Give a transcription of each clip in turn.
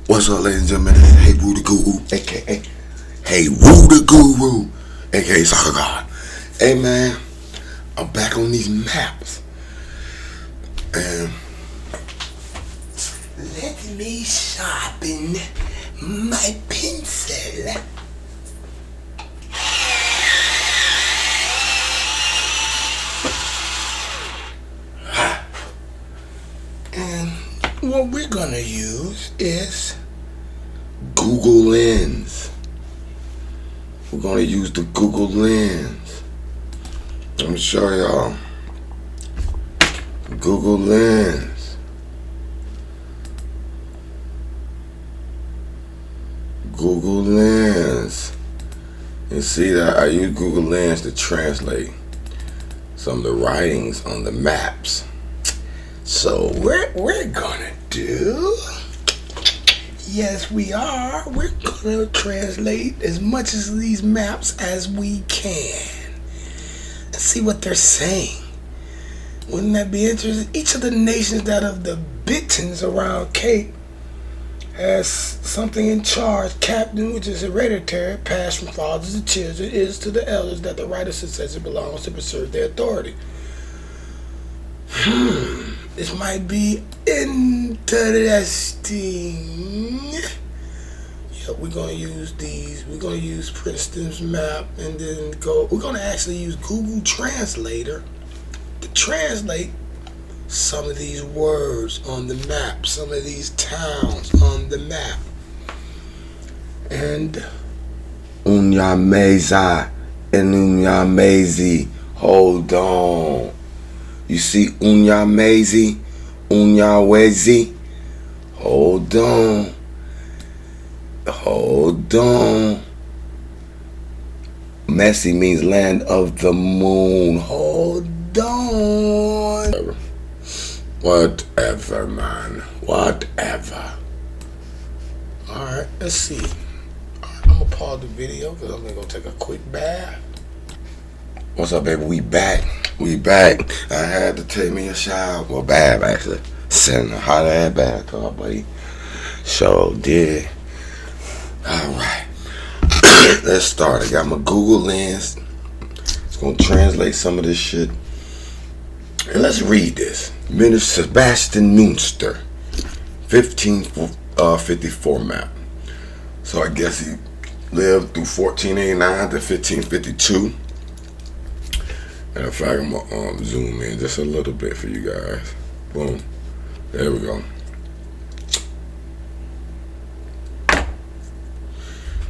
What's up, ladies and gentlemen? Hey, Roo the Guru, aka Hey Roo the Guru, aka Soccer God. Hey, man, I'm back on these maps, and let me sharpen my pencil. And what we're gonna use is Google Lens. We're gonna use the Google Lens. Let me show y'all. Google Lens. Google Lens. You see that I use Google Lens to translate some of the writings on the maps. So we're gonna do, yes we are, we're gonna translate as much of these maps as we can and see what they're saying. Wouldn't that be interesting? Each of the nations that of the Britons around Cape has something in charge. Captain, which is hereditary, passed from fathers to children, is to the elders that the right of succession belongs to preserve their authority. This might be interesting. Yeah, we're gonna use these. We're gonna use Princeton's map, and then we're gonna actually use Google Translator to translate some of these words on the map, some of these towns on the map. And Unyameza and Unyamezi. Hold on. You see Unyamezi, Unyawezi. Hold on. Hold on. Messi means land of the moon. Hold on. Whatever, man. Whatever. Alright, let's see. I'm gonna pause the video because I'm gonna go take a quick bath. What's up, baby? We back. We back. I had to take me a shower. Well, bath, actually. Sitting a hot ass bath, buddy. So did. Alright. Let's start. I got my Google Lens. It's gonna translate some of this shit. And let's read this. Minister Sebastian Münster, 1554 map. So I guess he lived through 1489 to 1552. And in fact, I'm gonna zoom in just a little bit for you guys. Boom. There we go.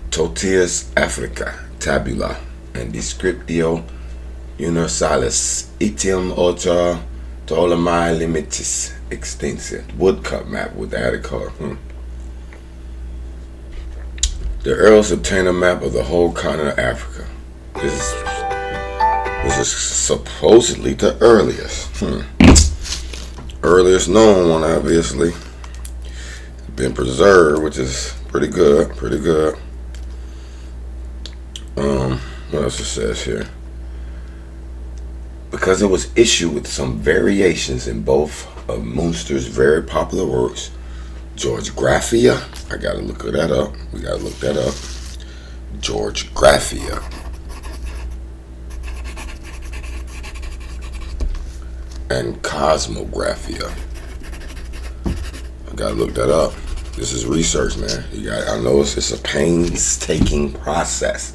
Totius Africa, Tabula, and Descriptio Universalis, itium autor Ptolemy Limitis Extensive. Woodcut map with the added color. The Earls obtained a map of the whole continent of Africa. This is supposedly the earliest. Earliest known one, obviously. Been preserved, which is pretty good. Pretty good. What else it says here? Because it was issued with some variations in both of Münster's very popular works, Georgographia. I gotta look that up. We gotta look that up. Georgographia. And Cosmographia. I gotta look that up. This is research, man. I know it's a painstaking process.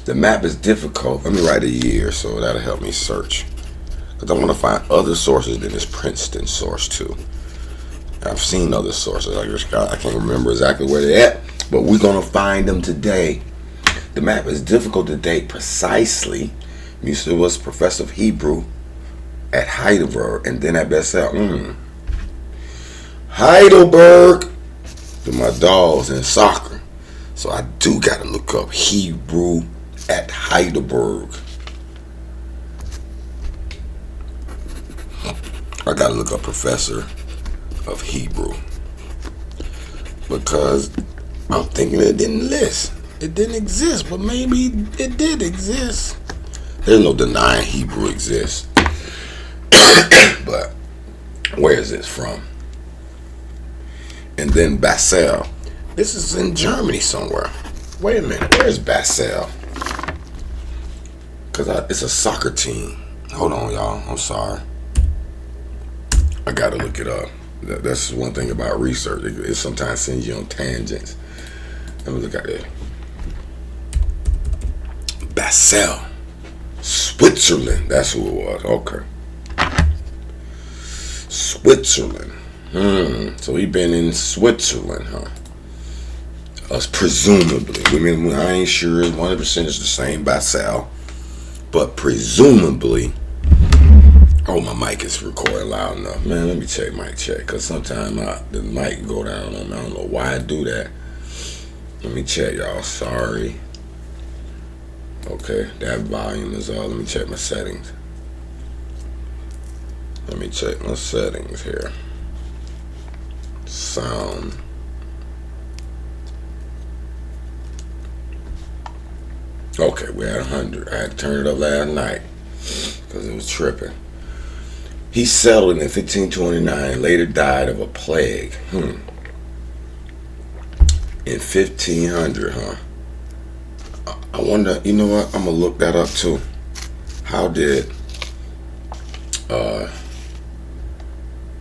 The map is difficult. Let me write a year so that'll help me search. Because I want to find other sources than this Princeton source too. I've seen other sources. I can't remember exactly where they're at, but we're going to find them today. The map is difficult to date precisely. Münster was professor of Hebrew at Heidelberg and then at Bessel. Heidelberg to my dogs in soccer. So I do got to look up Hebrew at Heidelberg. I got to look up professor of Hebrew because I'm thinking it didn't list. It didn't exist, but maybe it did exist. There's no denying Hebrew exists. But where is this from? and then Basel. This is in Germany somewhere. Wait a minute, where's Basel? Because it's a soccer team. Hold on, y'all. I'm sorry. I gotta look it up. That's one thing about research. It sometimes sends you on tangents. Let me look at it. Basel, Switzerland. That's who it was. Okay. Switzerland. So he been in Switzerland, huh? Presumably. I mean, I ain't sure 100% is the same Basel, but presumably. Oh, my mic is recording loud enough. Man, let me check mic check, because sometimes the mic go down on me. I don't know why I do that. Let me check, y'all. Sorry. Okay, that volume is all. Let me check my settings. Let me check my settings here. Sound. Okay, we're at 100. I had to turn it up last night because it was tripping. He settled in 1529, later died of a plague. In 1500, huh? I wonder, you know what? I'm going to look that up too. How did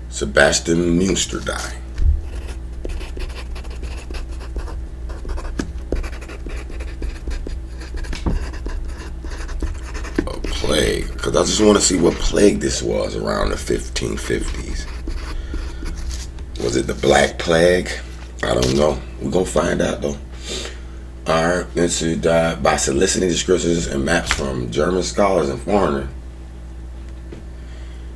Sebastian Munster die? Plague, because I just want to see what plague this was around the 1550s. Was it the Black Plague? I don't know. We're going to find out though. Alright, let's see. Died by soliciting descriptions and maps from German scholars and foreigners.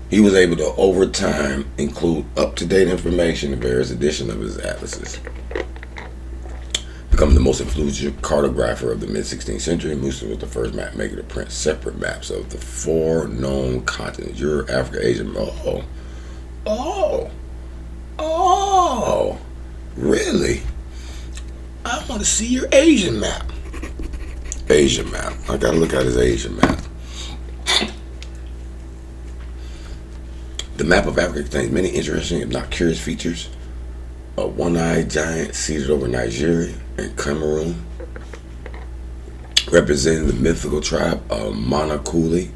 He was able to, over time, include up-to-date information in various editions of his atlases. Becoming the most influential cartographer of the mid-16th century, Munster was the first map maker to print separate maps of the 4 known continents: Europe, Africa, Asia. Oh, really? I want to see your Asian map. Asian map. I gotta look at his Asian map. The map of Africa contains many interesting, if not curious, features. A one-eyed giant seated over Nigeria and Cameroon, representing the mythical tribe of Monokuli.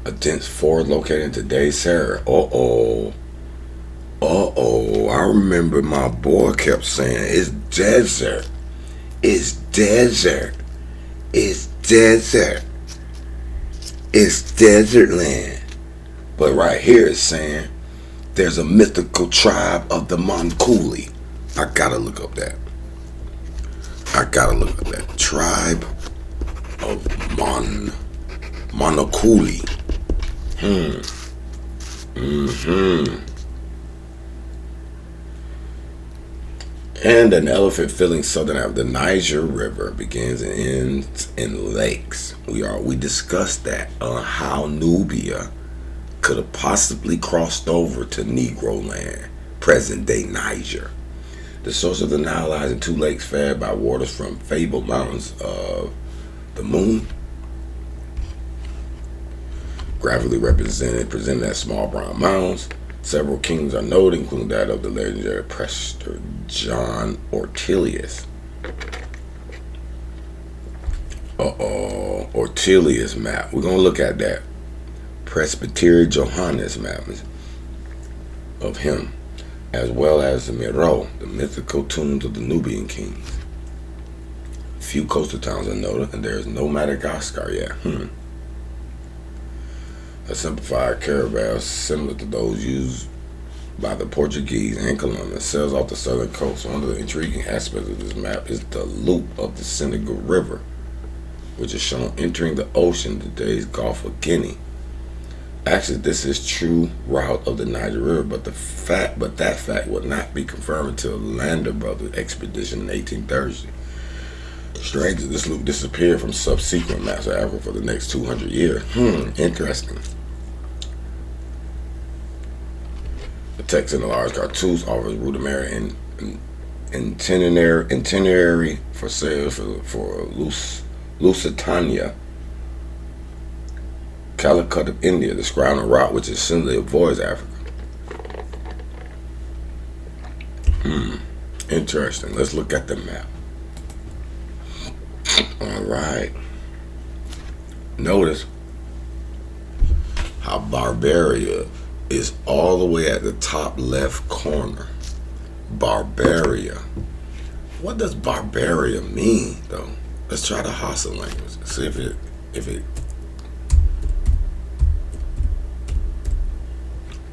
A dense forest located in today's Sahara. I remember my boy kept saying, it's desert. It's desert. It's desert. It's desert land. But right here it's saying there's a mythical tribe of the Monokuli. I gotta look up that. Tribe of Monokuli. And an elephant filling southern Africa. The Niger River begins and ends in lakes. We discussed that on how Nubia could have possibly crossed over to Negroland, present-day Niger. The source of the Nile lies in 2 lakes fed by waters from fabled mountains of the moon, graphically presented as small brown mounds. Several kings are noted, including that of the legendary Prester John Ortelius. Ortelius map. We're going to look at that. Presbytery Johannes map of him, as well as the Miro, the mythical tombs of the Nubian kings. Few coastal towns are noted, and there is no Madagascar yet. A simplified caravel similar to those used by the Portuguese and Columbus sails off the southern coast. One of the intriguing aspects of this map is the loop of the Senegal River, which is shown entering the ocean, today's Gulf of Guinea. Actually, this is true route of the Niger River, but that fact would not be confirmed until the Lander Brothers expedition in 1830. Strangely, this loop disappeared from subsequent maps of Africa for the next 200 years. Interesting. The text in the large cartouche offers rudimentary itinerary for sale for Lusitania, Calicut of India, describing a route which essentially avoids Africa. Interesting. Let's look at the map. All right. Notice how Barbaria is all the way at the top left corner. Barbaria. What does Barbaria mean, though? Let's try the Hausa language. See if it.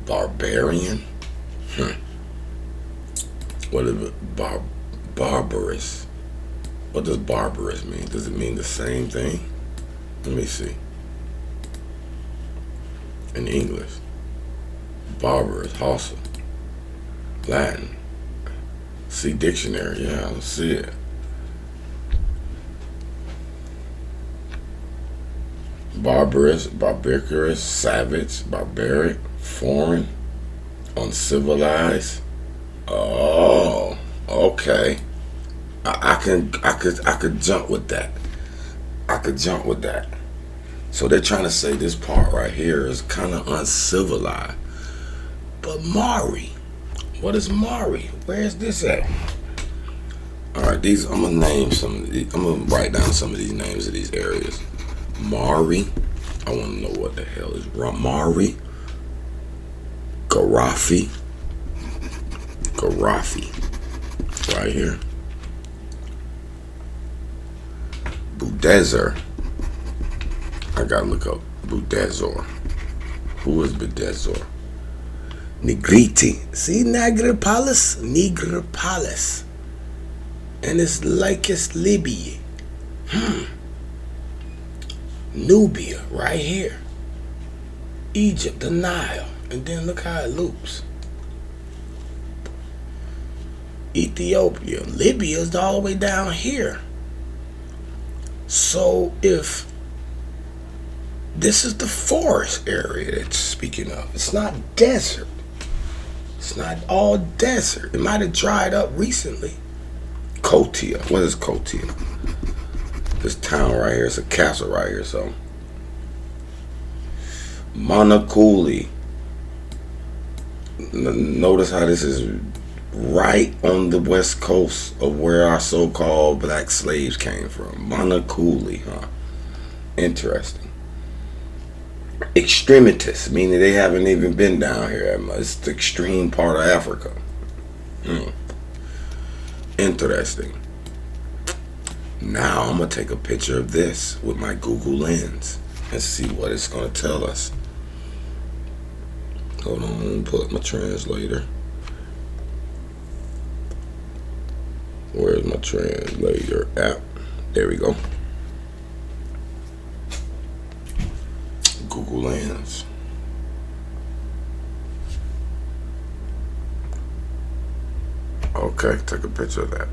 Barbarian. What is it? Barbarous. What does barbarous mean? Does it mean the same thing? Let me see. In English. Barbarous, Hausa. Latin. See dictionary. Yeah, let's see it. Barbarous, barbarous, savage, barbaric, foreign, uncivilized. Oh, okay. I could jump with that. I could jump with that. So they're trying to say this part right here is kind of uncivilized. But Mari, what is Mari? Where is this at? All right, I'm gonna name some of these. I'm gonna write down some of these names of these areas. Mari. I want to know what the hell is Mari. Garafi. Right here. Budezer. I gotta look up Budezer. Who is Budezer? Negriti. See Negropolis? Negropolis. And it's like it's Libya. Nubia, right here. Egypt, the Nile. And then look how it loops. Ethiopia. Libya is all the way down here. So if this is the forest area that you're speaking of, it's not desert. It's not all desert. It might have dried up recently. Kotia. What is Kotia? This town right here. It's a castle right here. So Monokuli. Notice how this is right on the west coast of where our so-called black slaves came from. Monokuli, huh? Interesting. Extremities, meaning they haven't even been down here that much. It's the extreme part of Africa. Interesting. Now I'm going to take a picture of this with my Google Lens and see what it's going to tell us. Hold on, put my translator. Where's my translator app? There we go. Google Lens. Okay, take a picture of that.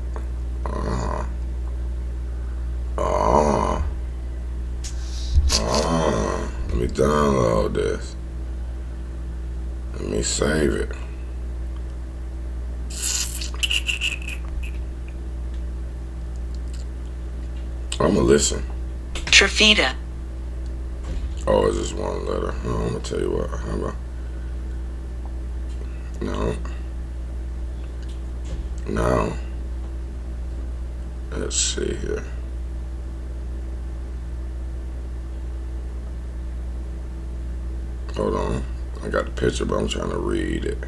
Let me download this. Let me save it. I'm gonna listen. Trafita. Oh, it's just one letter. Oh, I'm gonna tell you what. How about? No. Let's see here. Hold on. I got the picture, but I'm trying to read it.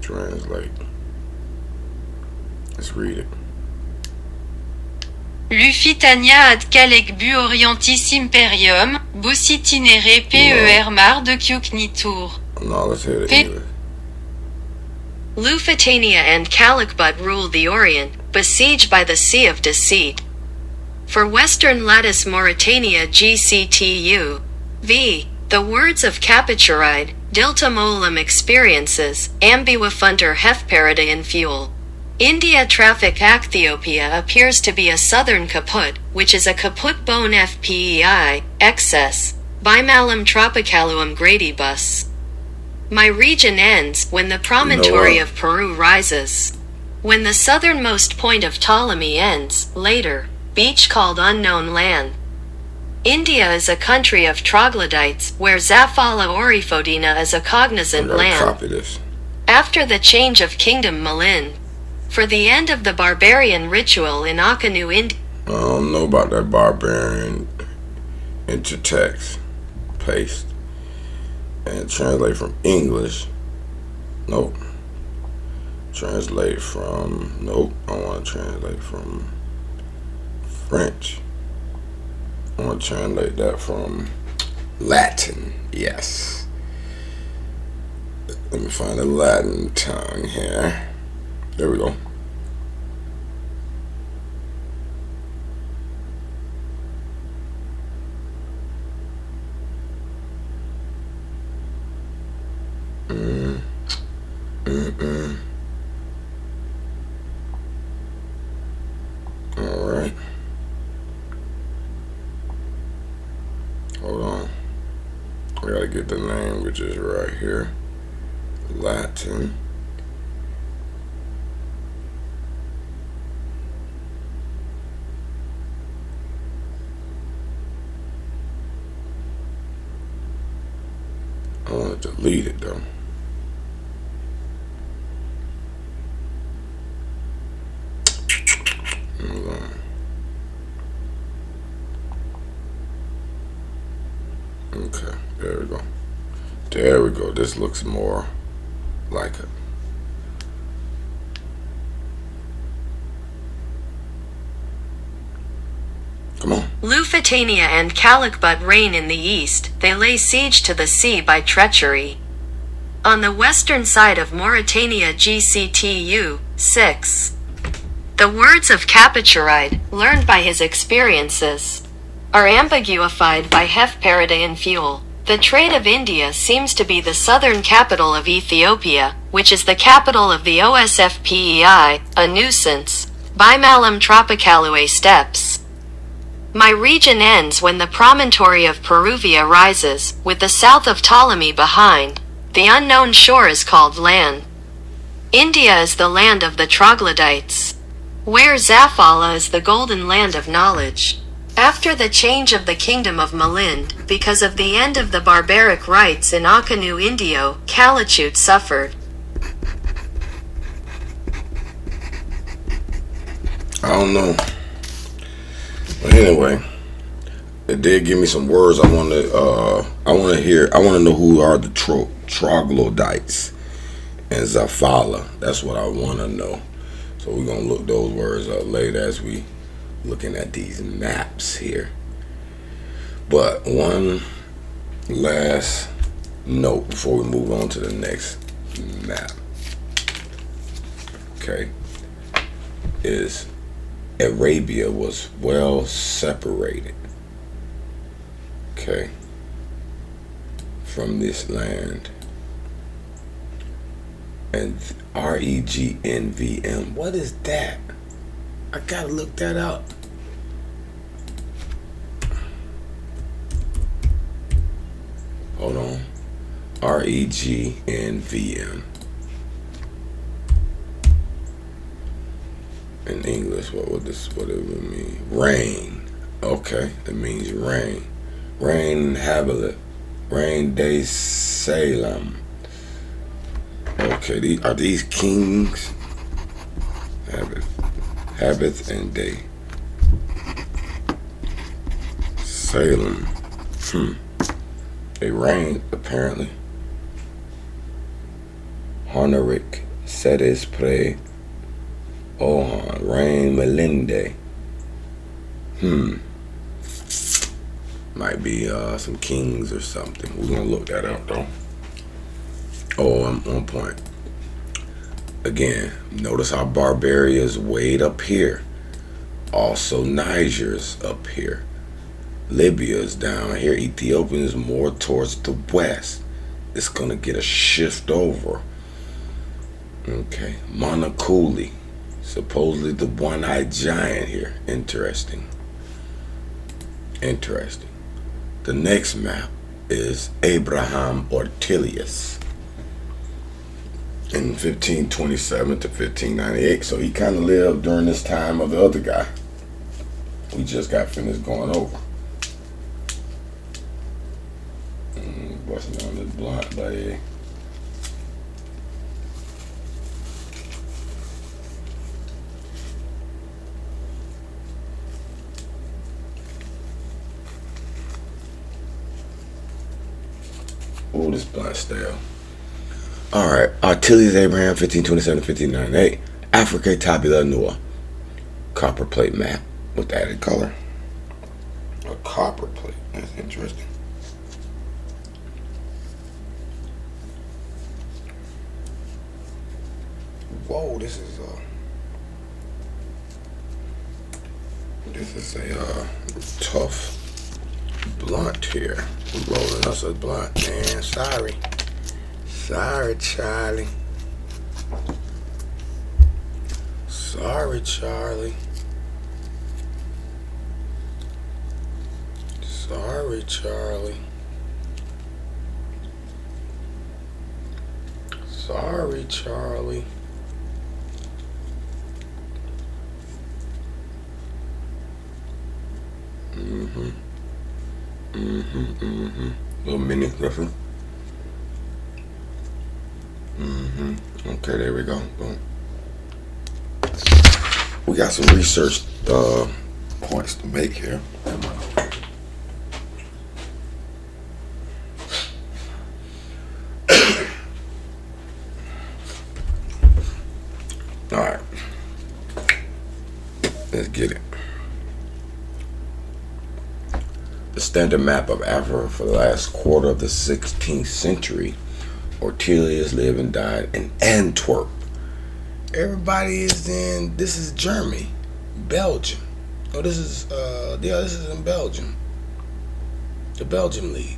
Translate. Let's read it. Lufitania ad calecbu orientis imperium, bus itinere per mar de Kuknitur. No, let's hear it in English. Lusitania and Calicbut ruled the Orient, besieged by the Sea of Deceit. For Western Lattice Mauritania GCTU. V. The words of Capituride, Dilta Mollum experiences, ambiwafunter Hefperida in fuel. India traffic Ethiopia appears to be a southern kaput, which is a kaput bone FPEI, excess, bimalum tropicaluum gradibus. My region ends when the promontory of Peru rises. When the southernmost point of Ptolemy ends, later, beach called unknown land. India is a country of troglodytes, where Zavala Orifodina is a cognizant land. Copy this. After the change of Kingdom Malin, for the end of the barbarian ritual in Akanu, India. I don't know about that barbarian intertext. Paste. And translate from English. Nope. Translate from, nope. I want to translate from French. I want to translate that from Latin. Yes. Let me find the Latin tongue here. There we go. All right. Hold on. I gotta get the languages right here. Latin. I want to delete it though. Hold on. Okay, there we go. There we go. This looks more like it. Come on. Lusitania and Calicbut reign in the east. They lay siege to the sea by treachery. On the western side of Mauritania GCTU, 6. The words of Capituride, learned by his experiences, are ambiguified by Hefperidean fuel. The trade of India seems to be the southern capital of Ethiopia, which is the capital of the OSFPEI, a nuisance, Bimalam Tropicalue steppes. My region ends when the promontory of Peruvia rises, with the south of Ptolemy behind. The unknown shore is called land. India is the land of the troglodytes, where Zavala is the golden land of knowledge. After the change of the kingdom of Malind, because of the end of the barbaric rites in Akanu Indio, Calicut suffered. I don't know. But anyway, it did give me some words I want to hear. I want to know who are the troglodytes and Zavala. That's what I want to know. So we're going to look those words up later as we looking at these maps here. But one last note before we move on to the next map, okay, is Arabia was well separated, okay, from this land. And REGNVM, what is that? I gotta look that up. Hold on. REGNVM. In English, what it would mean? Rain. Okay, it means rain. Rain inhabited. Rain de Salem. Okay, are these kings? Habits and day. Salem. They reign, apparently. Honoric. Sedes pre. Ohan. Reign Melinde. Might be some kings or something. We're gonna look that up though. Oh, I'm on point. Again, notice how Barbaria is way up here. Also, Niger's up here. Libya's down here. Ethiopia is more towards the west. It's going to get a shift over. Okay. Monokuli. Supposedly the one-eyed giant here. Interesting. Interesting. The next map is Abraham Ortelius. In 1527 to 1598, so he kind of lived during this time of the other guy we just got finished going over. everybody. Ooh, this blunt stale. Alright, Artilius Abraham 1527-1598. Africa Tabula Nua. Copper plate map with added color. A copper plate. That's interesting. Whoa, this is a tough blunt here. We're rolling us a blunt, man. Sorry, Charlie. Sorry, Charlie. Sorry, Charlie. Sorry, Charlie. Little mini reference. Okay, there we go. Boom. We got some research points to make here. All right, let's get it. The standard map of Africa for the last quarter of the 16th century. Ortelius lived and died in Antwerp. Everybody is in. This is Germany, Belgium. Oh, this is this is in Belgium. The Belgium League.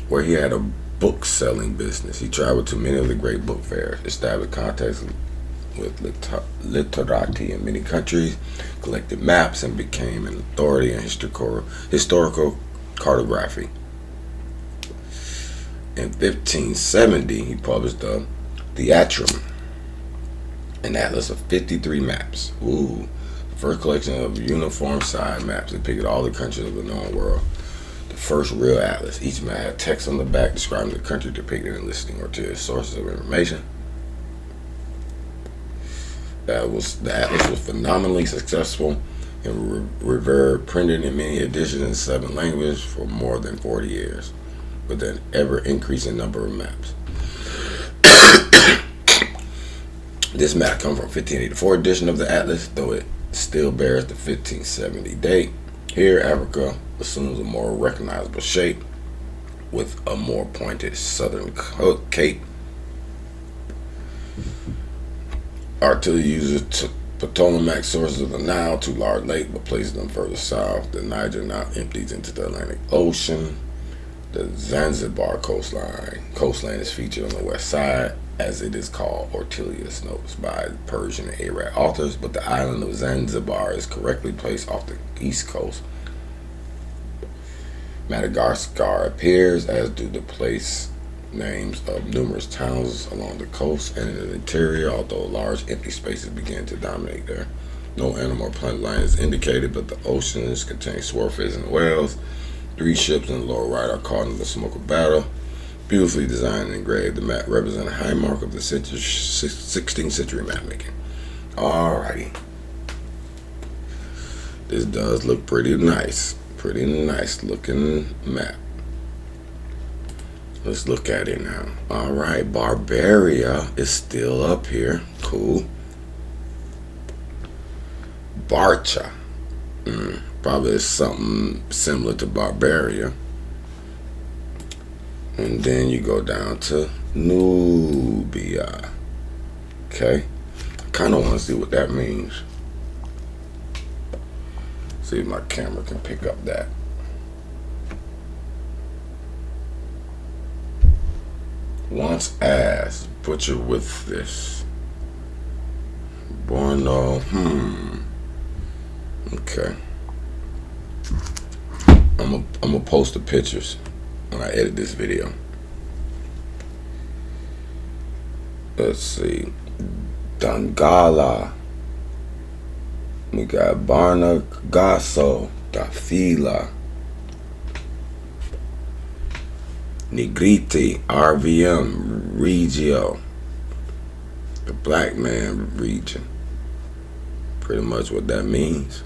Where he had a book selling business. He traveled to many of the great book fairs, established contacts with literati in many countries, collected maps, and became an authority in historical cartography. In 1570, he published the Theatrum, an atlas of 53 maps. Ooh, the first collection of uniform size maps depicted all the countries of the known world. The first real atlas. Each map had text on the back describing the country depicted and listing Ortelius' sources of information. The atlas was phenomenally successful and revered, printed in many editions in 7 languages for more than 40 years, with an ever-increasing number of maps. This map comes from 1584 edition of the atlas, though it still bears the 1570 date. Here, Africa assumes a more recognizable shape with a more pointed southern cape. Artillery uses Ptolemaic sources of the Nile, 2 large lakes, but places them further south. The Niger now empties into the Atlantic Ocean. The Zanzibar coastline is featured on the west side, as it is called Ortelius notes by Persian and Arab authors, but the island of Zanzibar is correctly placed off the east coast. Madagascar appears, as do the place names of numerous towns along the coast and in the interior, although large empty spaces begin to dominate there. No animal or plant line is indicated, but the oceans contain swordfish and whales. 3 ships in the lower right are caught in the smoke of battle. Beautifully designed and engraved, the map represents a high mark of the 16th century mapmaking. Alrighty. This does look pretty nice. Pretty nice looking map. Let's look at it now. Alright, Barbaria is still up here. Cool. Barcha. Probably something similar to Barbaria. And then you go down to Nubia. Okay. I kind of want to see what that means. See if my camera can pick up that. Once asked, butcher with this. Borno, Okay. I'm gonna post the pictures when I edit this video. Let's see. Dangala. We got Barnagasso, Dafila, Negriti, RVM, Regio, the black man region. Pretty much what that means.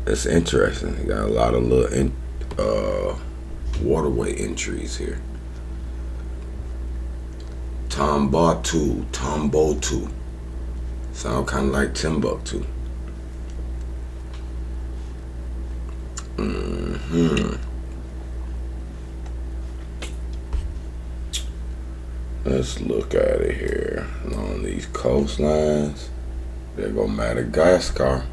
It's interesting. You got a lot of little waterway entries here. Tombouctou, Tombouctou. Sound kind of like Timbuktu. Let's look at it here. Along these coastlines. There go Madagascar.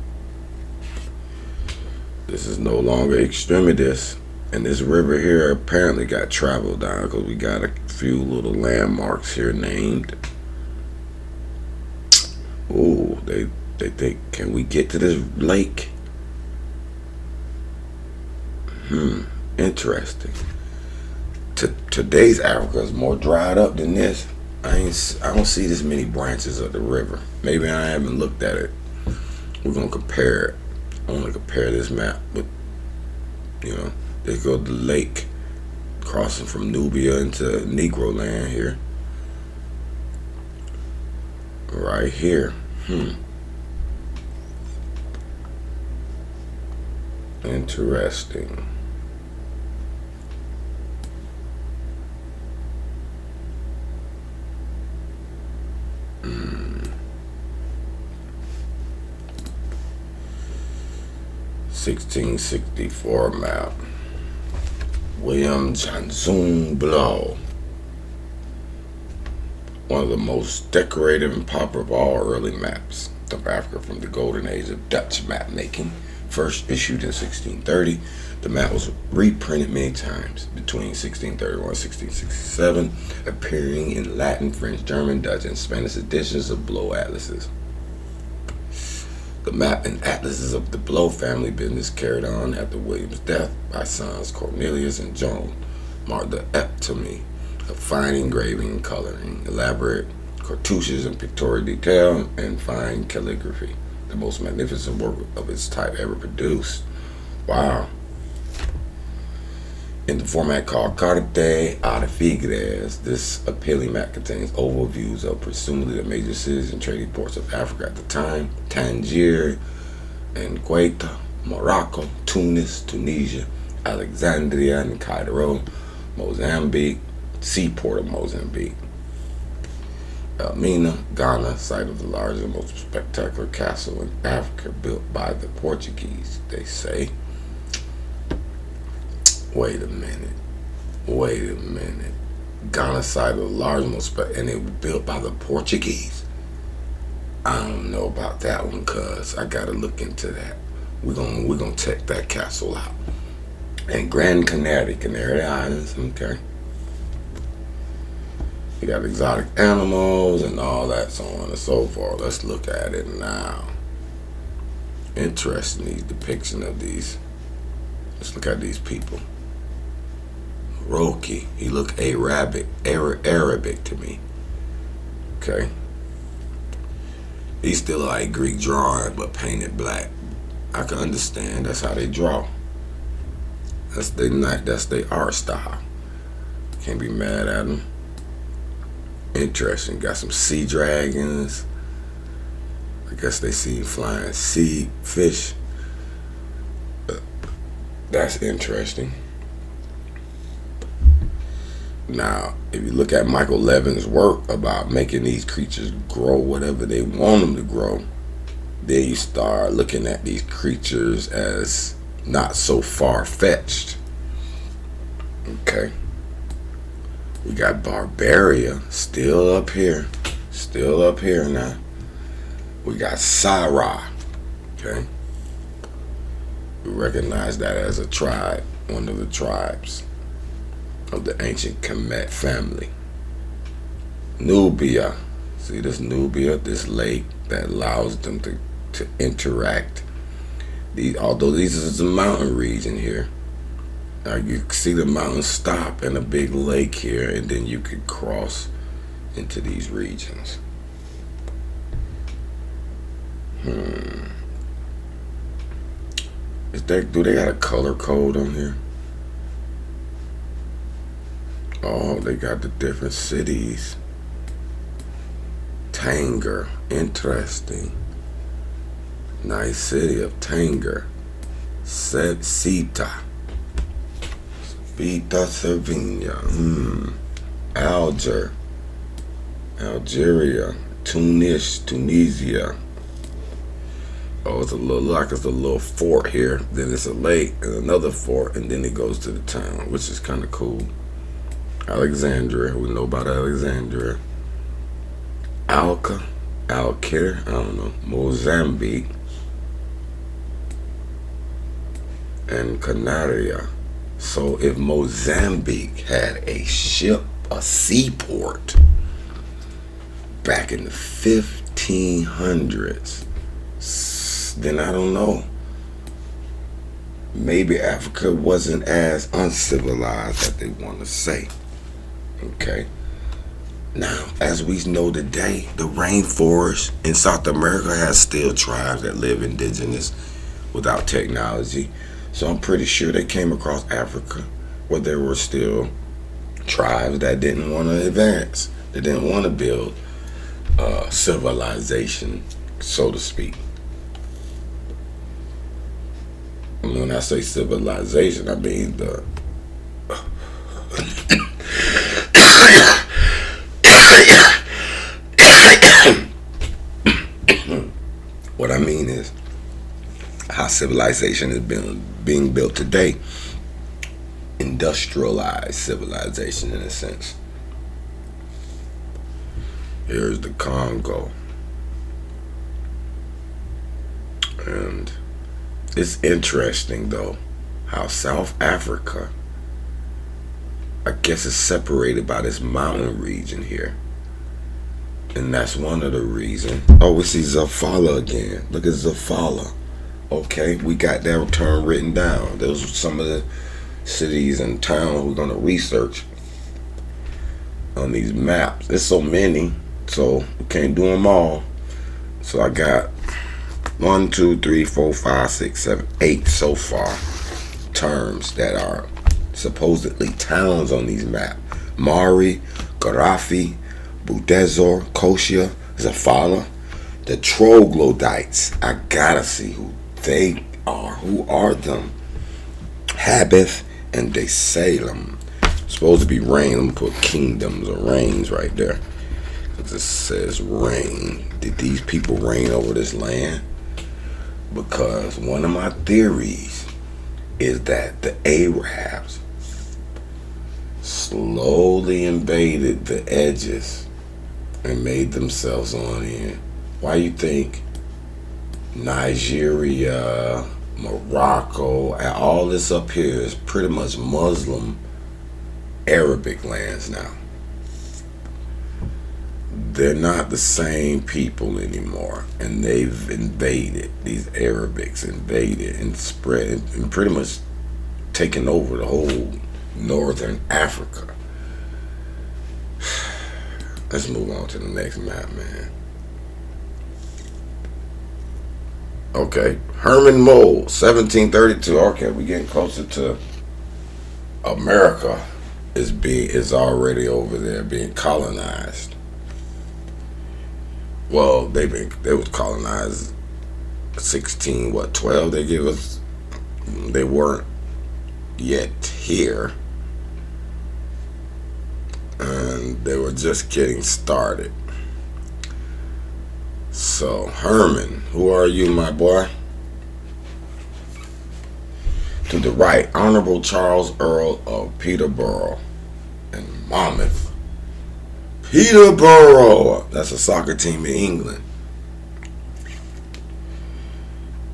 This is no longer extremities. And this river here apparently got traveled down because we got a few little landmarks here named. Ooh, they think, can we get to this lake? Interesting. Today's Africa is more dried up than this. I don't see this many branches of the river. Maybe I haven't looked at it. We're gonna compare it. I want to compare this map with, they go to the lake crossing from Nubia into Negroland here. Right here. Interesting. Hmm. 1664 map. William Johnson Blow. One of the most decorative and popular of all early maps of Africa from the golden age of Dutch map making. First issued in 1630, the map was reprinted many times between 1631 and 1667, appearing in Latin, French, German, Dutch, and Spanish editions of Blow atlases. The map and atlases of the Blow family business carried on after William's death by sons Cornelius and Joan marked the epitome of fine engraving and coloring, elaborate cartouches and pictorial detail, and fine calligraphy. The most magnificent work of its type ever produced. Wow. In the format called Carte a Figures, this appealing map contains overviews of presumably the major cities and trading ports of Africa at the time: Tangier and Guaita, Morocco, Tunis, Tunisia, Alexandria and Cairo, Mozambique, seaport of Mozambique, Elmina, Ghana, site of the largest and most spectacular castle in Africa built by the Portuguese, they say. Wait a minute. Ghana site of the largest and it was built by the Portuguese? I don't know about that one, cuz I gotta look into that. We're gonna check that castle out. And Grand Canary Islands, okay. You got exotic animals and all that, so on and so forth. Let's look at it now. Interesting, these depiction of these. Let's look at these people. Roki, he look Arabic to me. Okay. He's still like Greek drawing, but painted black. I can understand. That's how they draw. That's their art style. Can't be mad at them. Interesting. Got some sea dragons. I guess they see flying sea fish. That's interesting. Now, if you look at Michael Levin's work about making these creatures grow whatever they want them to grow, then you start looking at these creatures as not so far-fetched. Okay. We got Barbaria still up here now. We got Sarah. Okay. We recognize that as a tribe, one of the tribes of the ancient Kemet family. Nubia. See this Nubia, this lake that allows them to interact. Although this is a mountain region here. Now you can see the mountains stop in a big lake here, and then you could cross into these regions. Do they got a color code on here? Oh, they got the different cities. Tanger, interesting. Nice city of Tanger. Sita. Vita Servinia. Algeria. Tunisia. Oh, it's a little fort here. Then it's a lake and another fort, and then it goes to the town, which is kind of cool. Alexandria, we know about Alexandria. Alcaire, I don't know. Mozambique. And Canaria. So if Mozambique had a seaport back in the 1500s, then I don't know. Maybe Africa wasn't as uncivilized as they want to say. Okay. Now, as we know today, the rainforest in South America has still tribes that live indigenous without technology. So I'm pretty sure they came across Africa where there were still tribes that didn't want to advance. They didn't want to build civilization, so to speak. And when I say civilization, I mean the what I mean is how civilization is being built today. Industrialized civilization, in a sense. Here's the Congo. And it's interesting, though, how South Africa, I guess, is separated by this mountain region here. And that's one of the reasons. Oh, we see Zafala again. Look at Zafala. Okay, we got that term written down. Those are some of the cities and towns we're going to research on these maps. There's so many, so we can't do them all. So I got 1, 2, 3, 4, 5, 6, 7, 8 so far terms that are supposedly towns on these maps. Mari, Garafi, Budezor, Koshia, Zafala, the troglodytes. I gotta see who they are. Who are them? Habith and Desalem. Supposed to be rain. I'm gonna put kingdoms or reigns right there. Because it says reign. Did these people reign over this land? Because one of my theories is that the Arabs slowly invaded the edges and made themselves on in. Why you think Nigeria, Morocco, and all this up here is pretty much Muslim Arabic lands now? They're not the same people anymore, and they've invaded. These Arabics invaded and spread and pretty much taken over the whole northern Africa. Let's move on to the next map, man. Okay, Herman Moll, 1732. Okay, we're getting closer to America. Is already over there being colonized. Well, they was colonized 12. They give us. They weren't yet here, and they were just getting started. So, Herman, who are you, my boy? To the right, Honorable Charles Earl of Peterborough and Monmouth. Peterborough! That's a soccer team in England.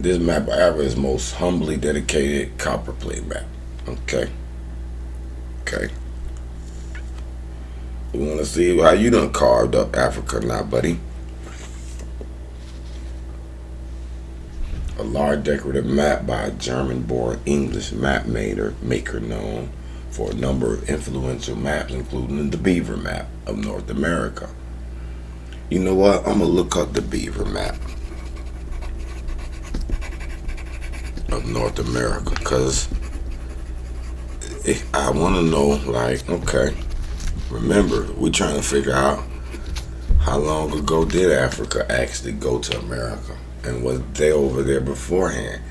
This map, however, is most humbly dedicated copperplate map. Okay. We want to see how you done carved up Africa now, buddy. A large decorative map by a German-born English map maker known for a number of influential maps, including the Beaver map of North America. You know what? I'm going to look up the Beaver map. of North America, because I want to know, like, okay, remember, we're trying to figure out how long ago did Africa actually go to America, and was they over there beforehand?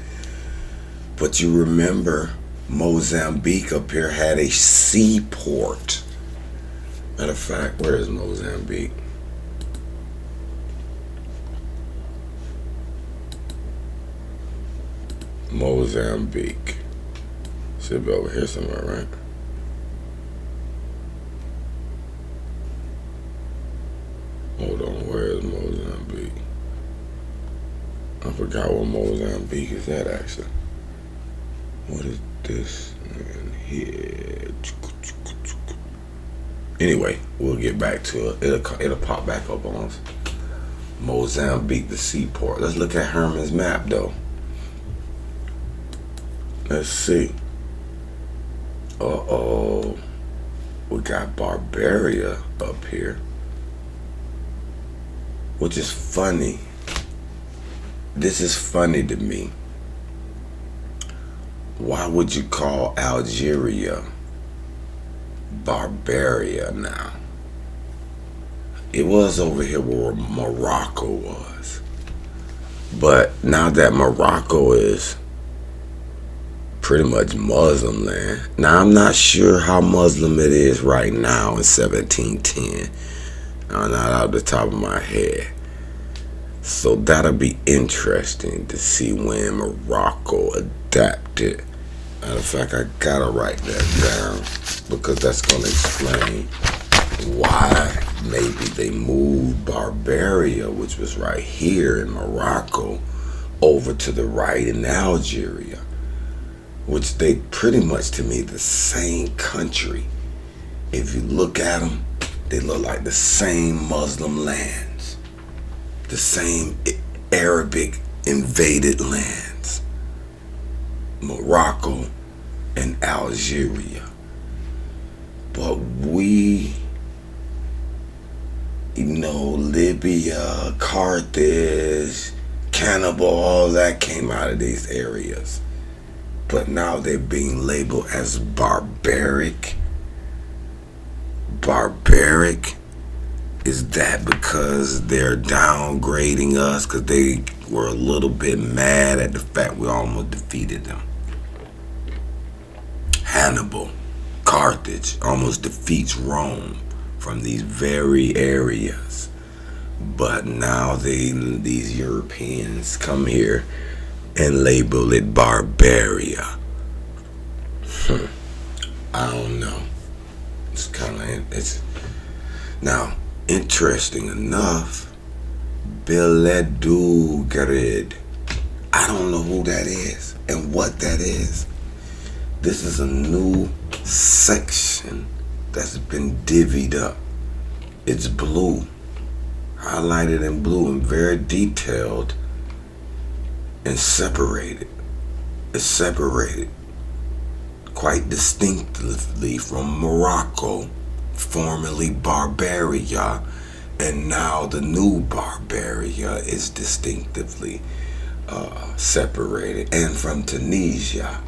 But you remember Mozambique up here had a seaport. Matter of fact, where is Mozambique? Mozambique. Should be over here somewhere, right? Hold on, where is Mozambique? I forgot what Mozambique is at, actually. What is this in here? Anyway, we'll get back to it. It'll pop back up on us. Mozambique, the seaport. Let's look at Herman's map, though. Let's see. Uh-oh. We got Barbaria up here. Which is funny. This is funny to me. Why would you call Algeria Barbaria now? It was over here where Morocco was. But now that Morocco is pretty much Muslim land. Now, I'm not sure how Muslim it is right now in 1710. Not out the top of my head. So that'll be interesting to see when Morocco adapted. Matter of fact, I gotta write that down because that's gonna explain why maybe they moved Barbaria, which was right here in Morocco, over to the right in Algeria, which they pretty much, to me, the same country. If you look at them, they look like the same Muslim lands, the same Arabic invaded lands, Morocco and Algeria. But we, Libya, Carthage, Cannibal, all that came out of these areas. But now they're being labeled as barbaric. Barbaric? Is that because they're downgrading us because they were a little bit mad at the fact we almost defeated them? Hannibal, Carthage, almost defeats Rome from these very areas. But now these Europeans come here and label it Barbaria. I don't know. It's now interesting enough. Beledugrid. I don't know who that is and what that is. This is a new section that's been divvied up. It's blue, highlighted in blue and very detailed and separated. It's separated quite distinctively from Morocco, formerly Barbaria, and now the new Barbaria is distinctively separated, and from Tunisia.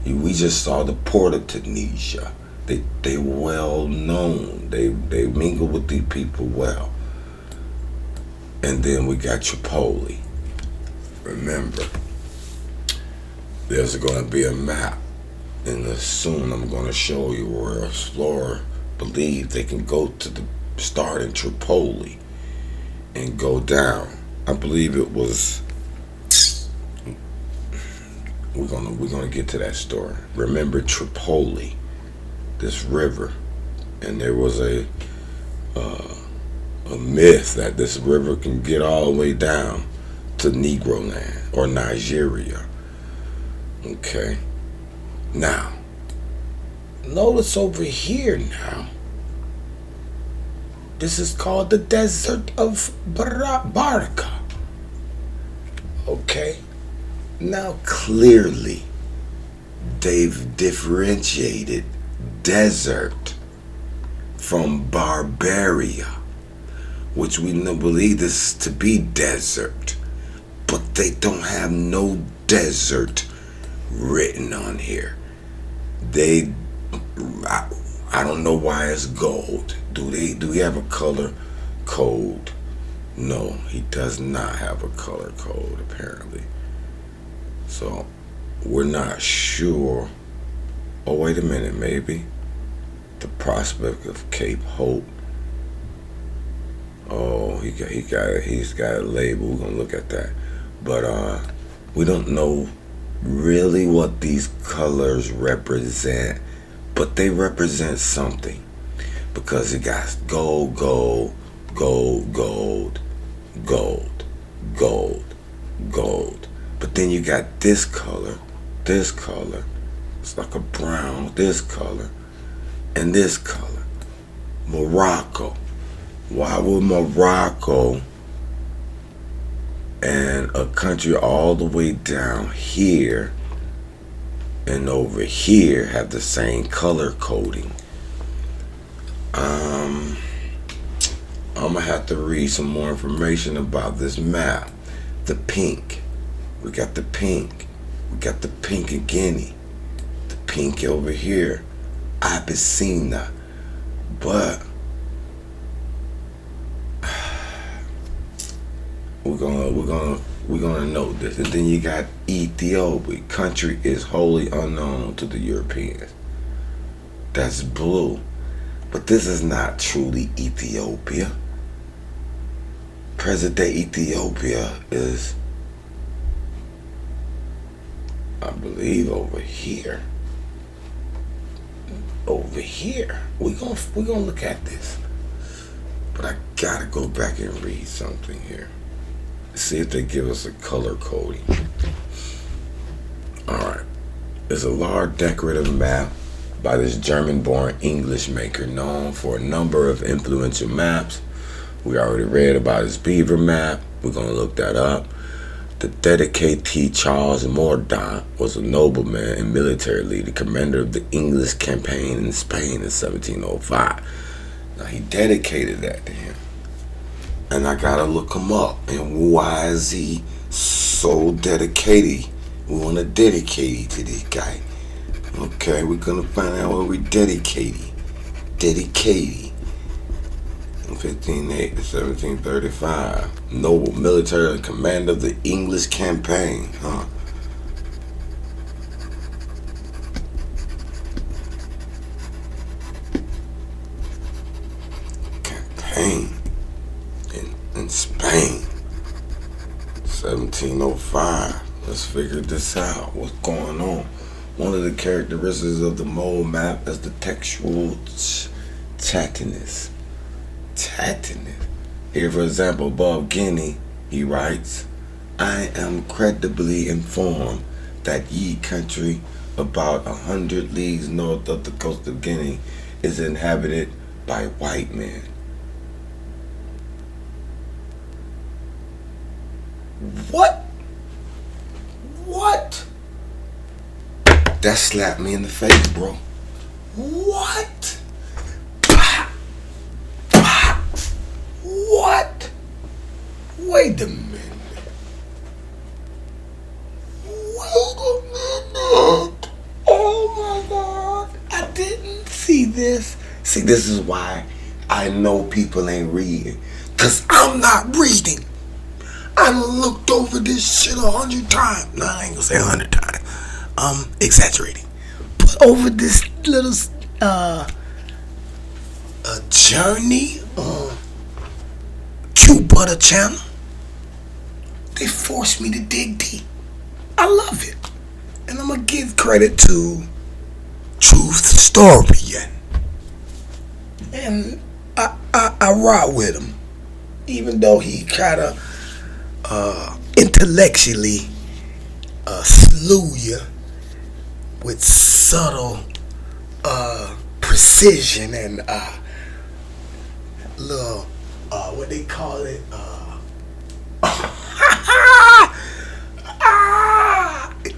We just saw the port of Tunisia. They well known. They mingle with these people well. And then we got Tripoli. Remember, there's going to be a map, and soon I'm going to show you where explorers believe they can go to the start in Tripoli and go down. I believe it was. We're gonna get to that story. Remember Tripoli, this river, and there was a myth that this river can get all the way down to Negroland or Nigeria. Okay. Now, notice over here now. This is called the Desert of Barca. Okay. Now, clearly, they've differentiated desert from Barbaria, which we believe this to be desert. But they don't have no desert written on here. I don't know why it's gold. Do we have a color code? No, he does not have a color code apparently. So we're not sure. Oh, wait a minute, maybe the prospect of Cape Hope. Oh, he's got a label. We're gonna look at that, but we don't know really what these colors represent, but they represent something because it got gold, gold, gold, gold, gold, gold, gold. But then you got this color. It's like a brown. This color and this color. Morocco. Why would Morocco and a country all the way down here and over here have the same color coding? I'm gonna have to read some more information about this map. The pink. We got the pink. We got the pink of Guinea. The pink over here. Abyssinia. But we're gonna know this. And then you got Ethiopia. Country is wholly unknown to the Europeans. That's blue. But this is not truly Ethiopia. Present-day Ethiopia is, I believe, over here. Over here. We're gonna look at this. But I gotta go back and read something here. See if they give us a color coding. Alright. There's a large decorative map by this German-born English maker known for a number of influential maps. We already read about his beaver map. We're going to look that up. The dedicatee Charles Mordaunt was a nobleman and military leader, commander of the English campaign in Spain in 1705. Now, he dedicated that to him. And I got to look him up. And why is he so dedicated? We want to dedicate to this guy. Okay, we're going to find out what we dedicated. Dedicated. 1508 to 1735. Noble military commander of the English campaign. Campaign in Spain. 1705. Let's figure this out. What's going on? One of the characteristics of the Moll map is the textual chattiness. Here, for example, above Guinea, he writes, I am credibly informed that ye country about 100 leagues north of the coast of Guinea is inhabited by white men. What? That slapped me in the face, bro. What? What? Wait a minute. Oh my God. I didn't see this. See, this is why I know people ain't reading. Because I'm not reading. I looked over this shit 100 times. No, I ain't gonna say 100 times. Exaggerating. But over this little journey Cute Butter channel, they forced me to dig deep. I love it. And I'm gonna give credit to Truth Story. And I rock with him. Even though he kinda intellectually slew you with subtle precision and little what they call it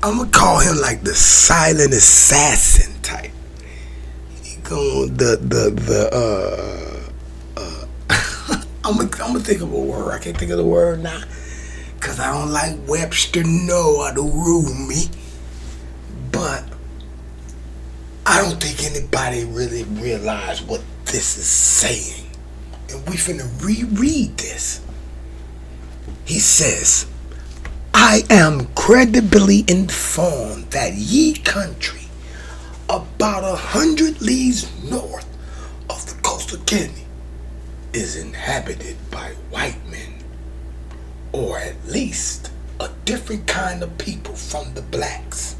I'm gonna call him like the silent assassin type. He going I'm gonna think of a word. I can't think of the word now, cause I don't like Webster. No, I don't rule me. I don't think anybody really realized what this is saying. And we finna reread this. He says, I am credibly informed that ye country, about 100 leagues north of the Coast of Guinea, is inhabited by white men, or at least a different kind of people from the blacks,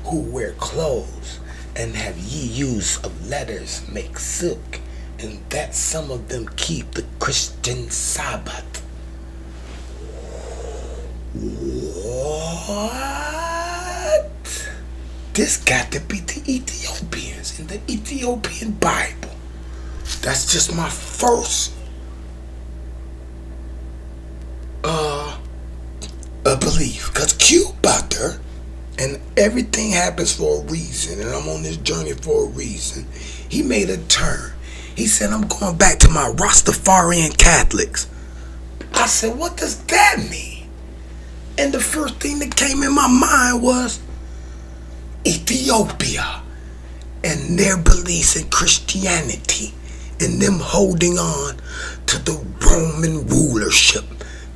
who wear clothes and have ye use of letters make silk, and that some of them keep the Christian Sabbath. What? This got to be the Ethiopians in the Ethiopian Bible. That's just my first belief. Because Q out there, and everything happens for a reason, and I'm on this journey for a reason. He made a turn. He said, I'm going back to my Rastafarian Catholics. I said, what does that mean? And the first thing that came in my mind was Ethiopia and their beliefs in Christianity and them holding on to the Roman rulership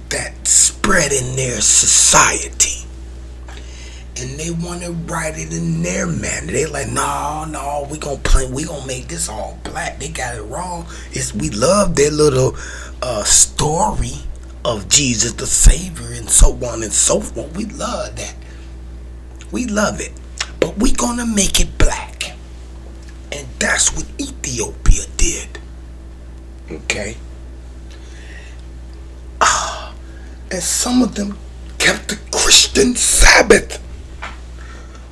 that spread in their society. And they want to write it in their manner. They like, no, we gonna make this all black. They got it wrong. We love their little story of Jesus the Savior and so on and so forth. We love that. We love it. But we gonna make it black. And that's what Ethiopia did. Okay? And some of them kept the Christian Sabbath.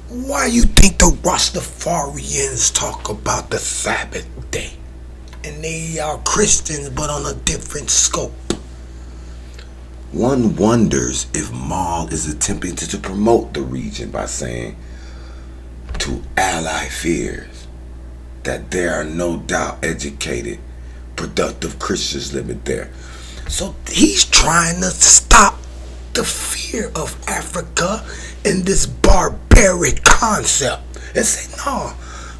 Why you think the Rastafarians talk about the Sabbath day? And they are Christians, but on a different scope. One wonders if Moll is attempting to promote the region by saying to allay fears that there are no doubt educated, productive Christians living there. So he's trying to stop the fear of Africa and this barbaric concept and say, no,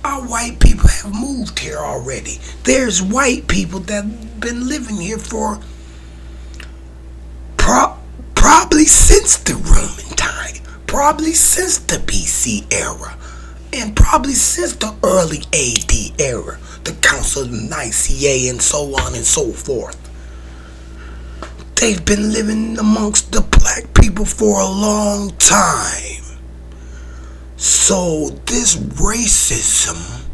our white people have moved here already. There's white people that have been living here for probably since the Roman time, probably since the BC era, and probably since the early AD era, the Council of Nicaea and so on and so forth. They've been living amongst the black people for a long time. So this racism,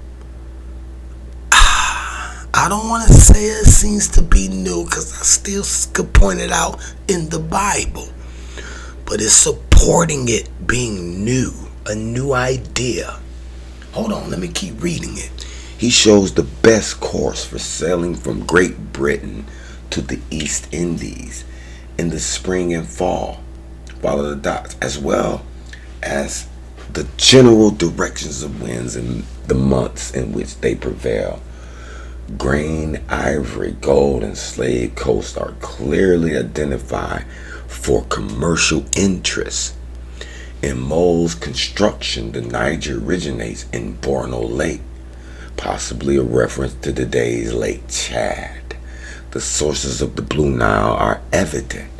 I don't want to say it seems to be new, because I still could point it out in the Bible. But it's supporting it being new, a new idea. Hold on, let me keep reading it. He shows the best course for sailing from Great Britain to the East Indies in the spring and fall. Follow the dots, as well as the general directions of winds in the months in which they prevail. Grain, ivory, gold, and slave coasts are clearly identified for commercial interests. In Moll's construction, the Niger originates in Borno Lake, possibly a reference to today's Lake Chad. The sources of the Blue Nile are evident,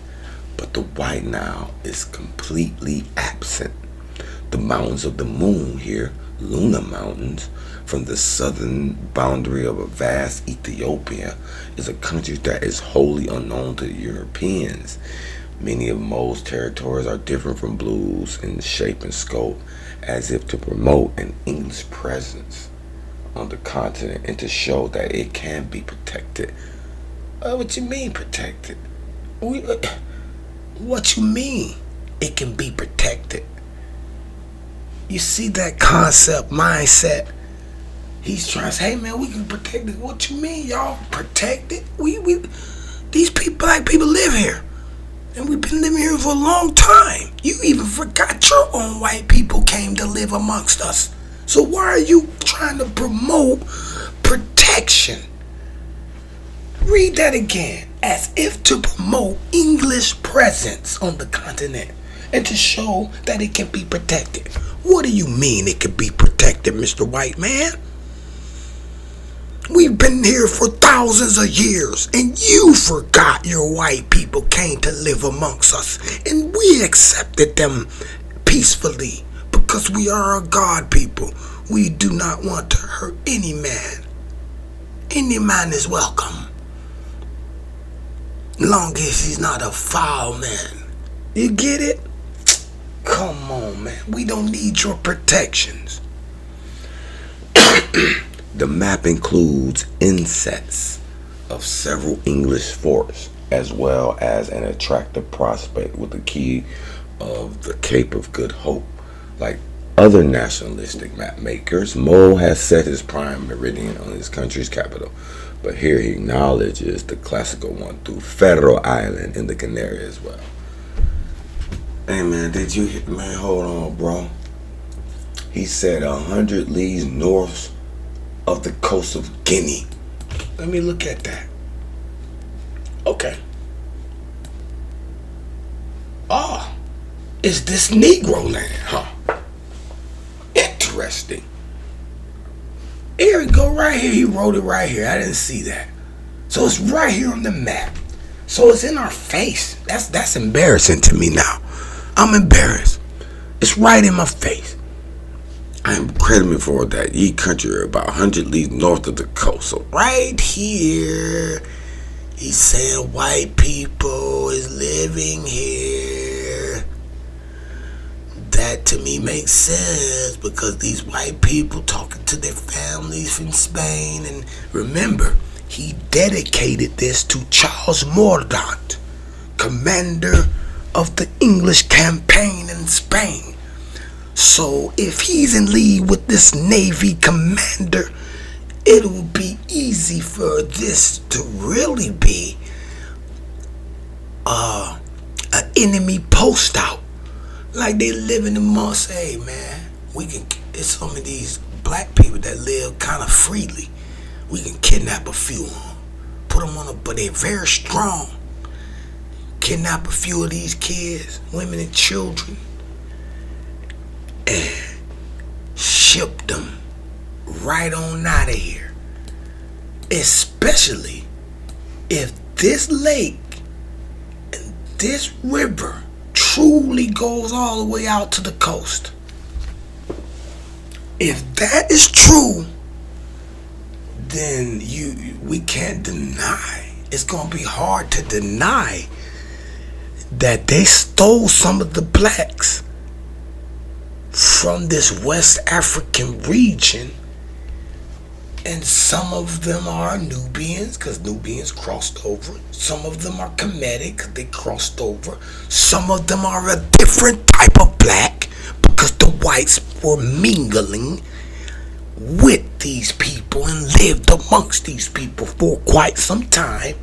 but the White Nile is completely absent. The mountains of the moon here, Luna Mountains, from the southern boundary of a vast Ethiopia, is a country that is wholly unknown to Europeans. Many of Moll's territories are different from Blue's in shape and scope, as if to promote an English presence on the continent and to show that it can be protected. What you mean protected? What you mean it can be protected? You see that concept, mindset? He's trying to say, hey man, we can protect it. What you mean, y'all protect it? These people, black people live here. And we've been living here for a long time. You even forgot your own white people came to live amongst us. So why are you trying to promote protection? Read that again. As if to promote English presence on the continent and to show that it can be protected. What do you mean it could be protected, Mr. White Man? We've been here for thousands of years, and you forgot your white people came to live amongst us, and we accepted them peacefully because we are a God people. We do not want to hurt any man. Any man is welcome, long as he's not a foul man. You get it? Come on, man. We don't need your protections. The map includes insets of several English forts, as well as an attractive prospect with the key of the Cape of Good Hope. Like other nationalistic map makers, Moll has set his prime meridian on his country's capital, but here he acknowledges the classical one through Federal Island in the Canary as well. Hey man, did you hit, man, hold on, bro. He said 100 leagues north of the coast of Guinea. Let me look at that. Okay. Oh, is this Negroland, huh? Interesting. Here we go, right here. He wrote it right here. I didn't see that. So it's right here on the map. So it's in our face. That's embarrassing to me now. I'm embarrassed. It's right in my face. I am credited for that. Ye country are about 100 leagues north of the coast. So right here, he's saying white people is living here. That to me makes sense because these white people talking to their families from Spain. And remember, he dedicated this to Charles Mordaunt, commander of the English campaign in Spain. So if he's in league with this Navy commander, it will be easy for this to really be an enemy post out. Like they living amongst, hey man, it's some of these black people that live kind of freely. We can kidnap a few of them, put them on but they're very strong. Kidnap a few of these kids, women and children, and ship them right on out of here. Especially if this lake and this river truly goes all the way out to the coast. If that is true, then we can't deny. It's gonna be hard to deny that they stole some of the blacks from this West African region, and some of them are Nubians because Nubians crossed over. Some of them are Kemetic because they crossed over. Some of them are a different type of black because the whites were mingling with these people and lived amongst these people for quite some time.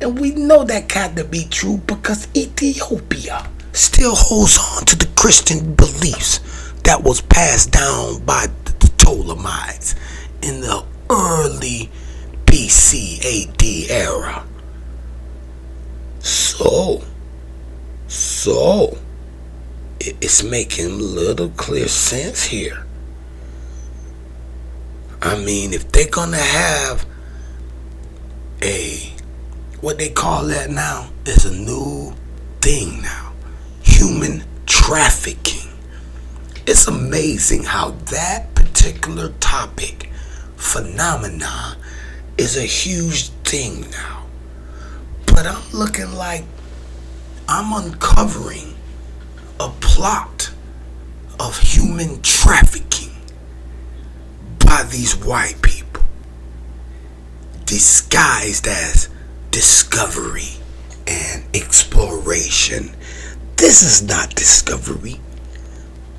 And we know that got to be true because Ethiopia still holds on to the Christian beliefs that was passed down by the Ptolemies in the early BC AD era. So it's making a little clear sense here. I mean, if they're gonna have what they call that now is a new thing now, human trafficking. It's amazing how that particular topic, phenomena, is a huge thing now. But I'm looking like I'm uncovering a plot of human trafficking by these white people, disguised as discovery and exploration. This is not discovery.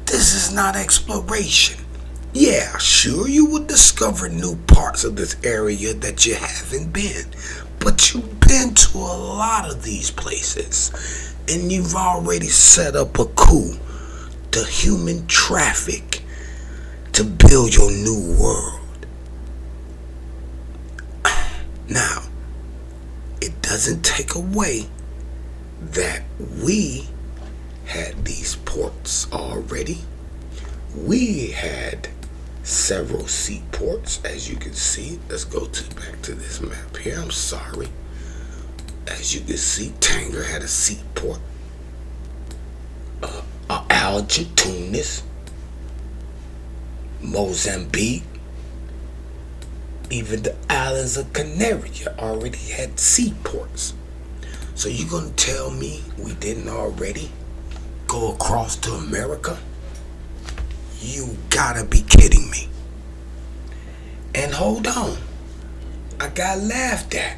This is not exploration. Yeah, sure, you will discover new parts of this area that you haven't been, but you've been to a lot of these places, and you've already set up a coup to human traffic to build your new world. Now, it doesn't take away that we had these ports already. we had several seaports, as you can see. Let's go back to this map here. I'm sorry. As you can see, Tanger had a seaport. Alger, Tunis, Mozambique, even the islands of Canaria already had seaports. So you gonna tell me we didn't already go across to America? You gotta be kidding me. And hold on, I got laughed at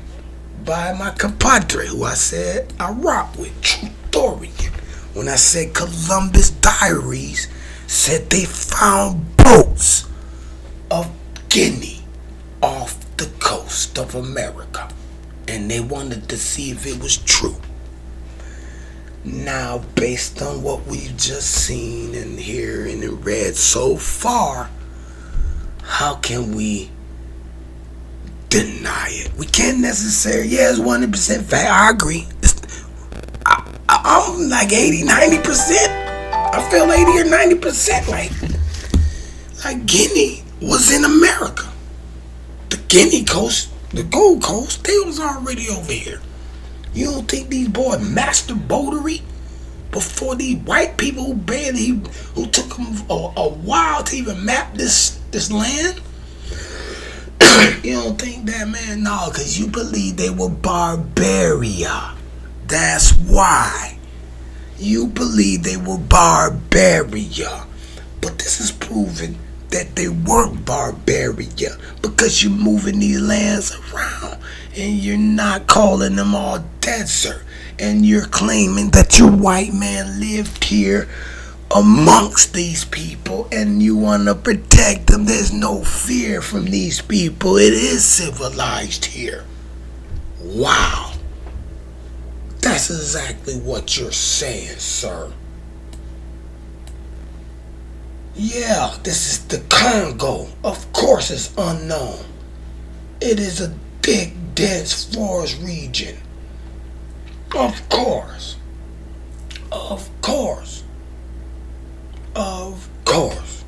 by my compadre who I said I rock with, true story. When I said Columbus Diaries said they found boats of Guinea off the coast of America, and they wanted to see if it was true. Now, based on what we've just seen and hearing and read so far, how can we deny it? We can't necessarily, it's 100% fact. I agree. I'm like 80, 90%. I feel 80 or 90% like Guinea was in America. The Guinea coast, the Gold Coast, they was already over here. You don't think these boys master boatery before these white people who took them a while to even map this land? You don't think that, man? No, because you believe they were Barbaria. That's why. You believe they were Barbaria. But this is proving that they weren't Barbaria, because you're moving these lands around and you're not calling them all desert, and you're claiming that your white man lived here amongst these people and you want to protect them. There's no fear from these people. It is civilized here. Wow. That's exactly what you're saying, sir. Yeah, this is the Congo. Of course it's unknown. It is a thick, dense forest region. Of course. Of course. Of course.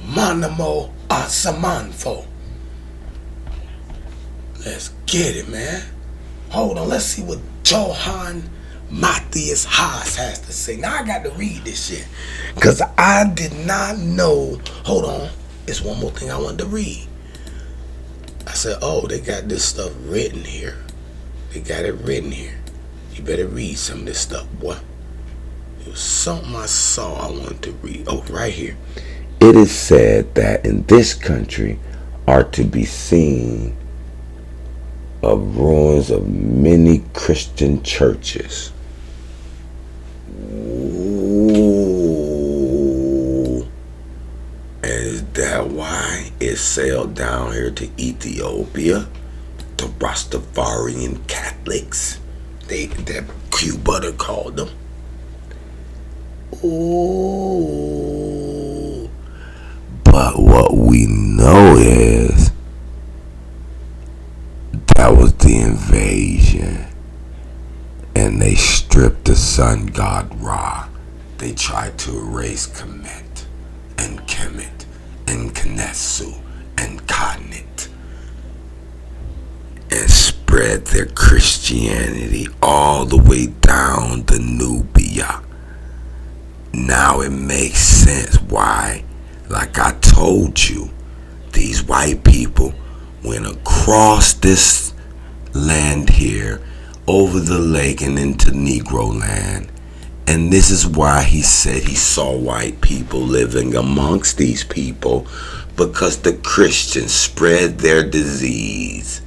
Manamo Asamanfo. Let's get it, man. Hold on, let's see what Johann Matthias Haas has to say. Now I got to read this shit, because I did not know. Hold on, it's one more thing I wanted to read. I said, oh, they got this stuff written here. They got it written here. You better read some of this stuff, boy. It was something I saw I wanted to read. Oh, right here. It is said that in this country are to be seen of ruins of many Christian churches. Ooh. And is that why it sailed down here to Ethiopia? The Rastafarian Catholics, that Q Butter called them. Ooh. But what we know is that was the invasion, and they stripped the sun god Ra. They tried to erase Kemet and Kemet and Knessu and Khanit, and spread their Christianity all the way down to Nubia. Now it makes sense why, like I told you, these white people went across this land here, over the lake and into Negroland. And this is why he said he saw white people living amongst these people, because the Christians spread their disease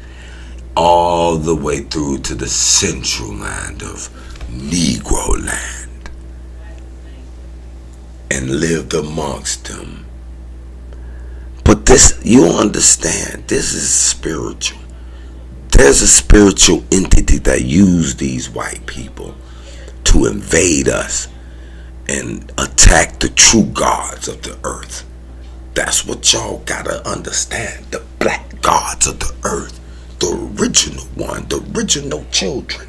all the way through to the central land of Negroland and lived amongst them. But this, you understand, this is spiritual. There's a spiritual entity that used these white people to invade us and attack the true gods of the earth. That's what y'all gotta understand. The black gods of the earth, the original one, the original children,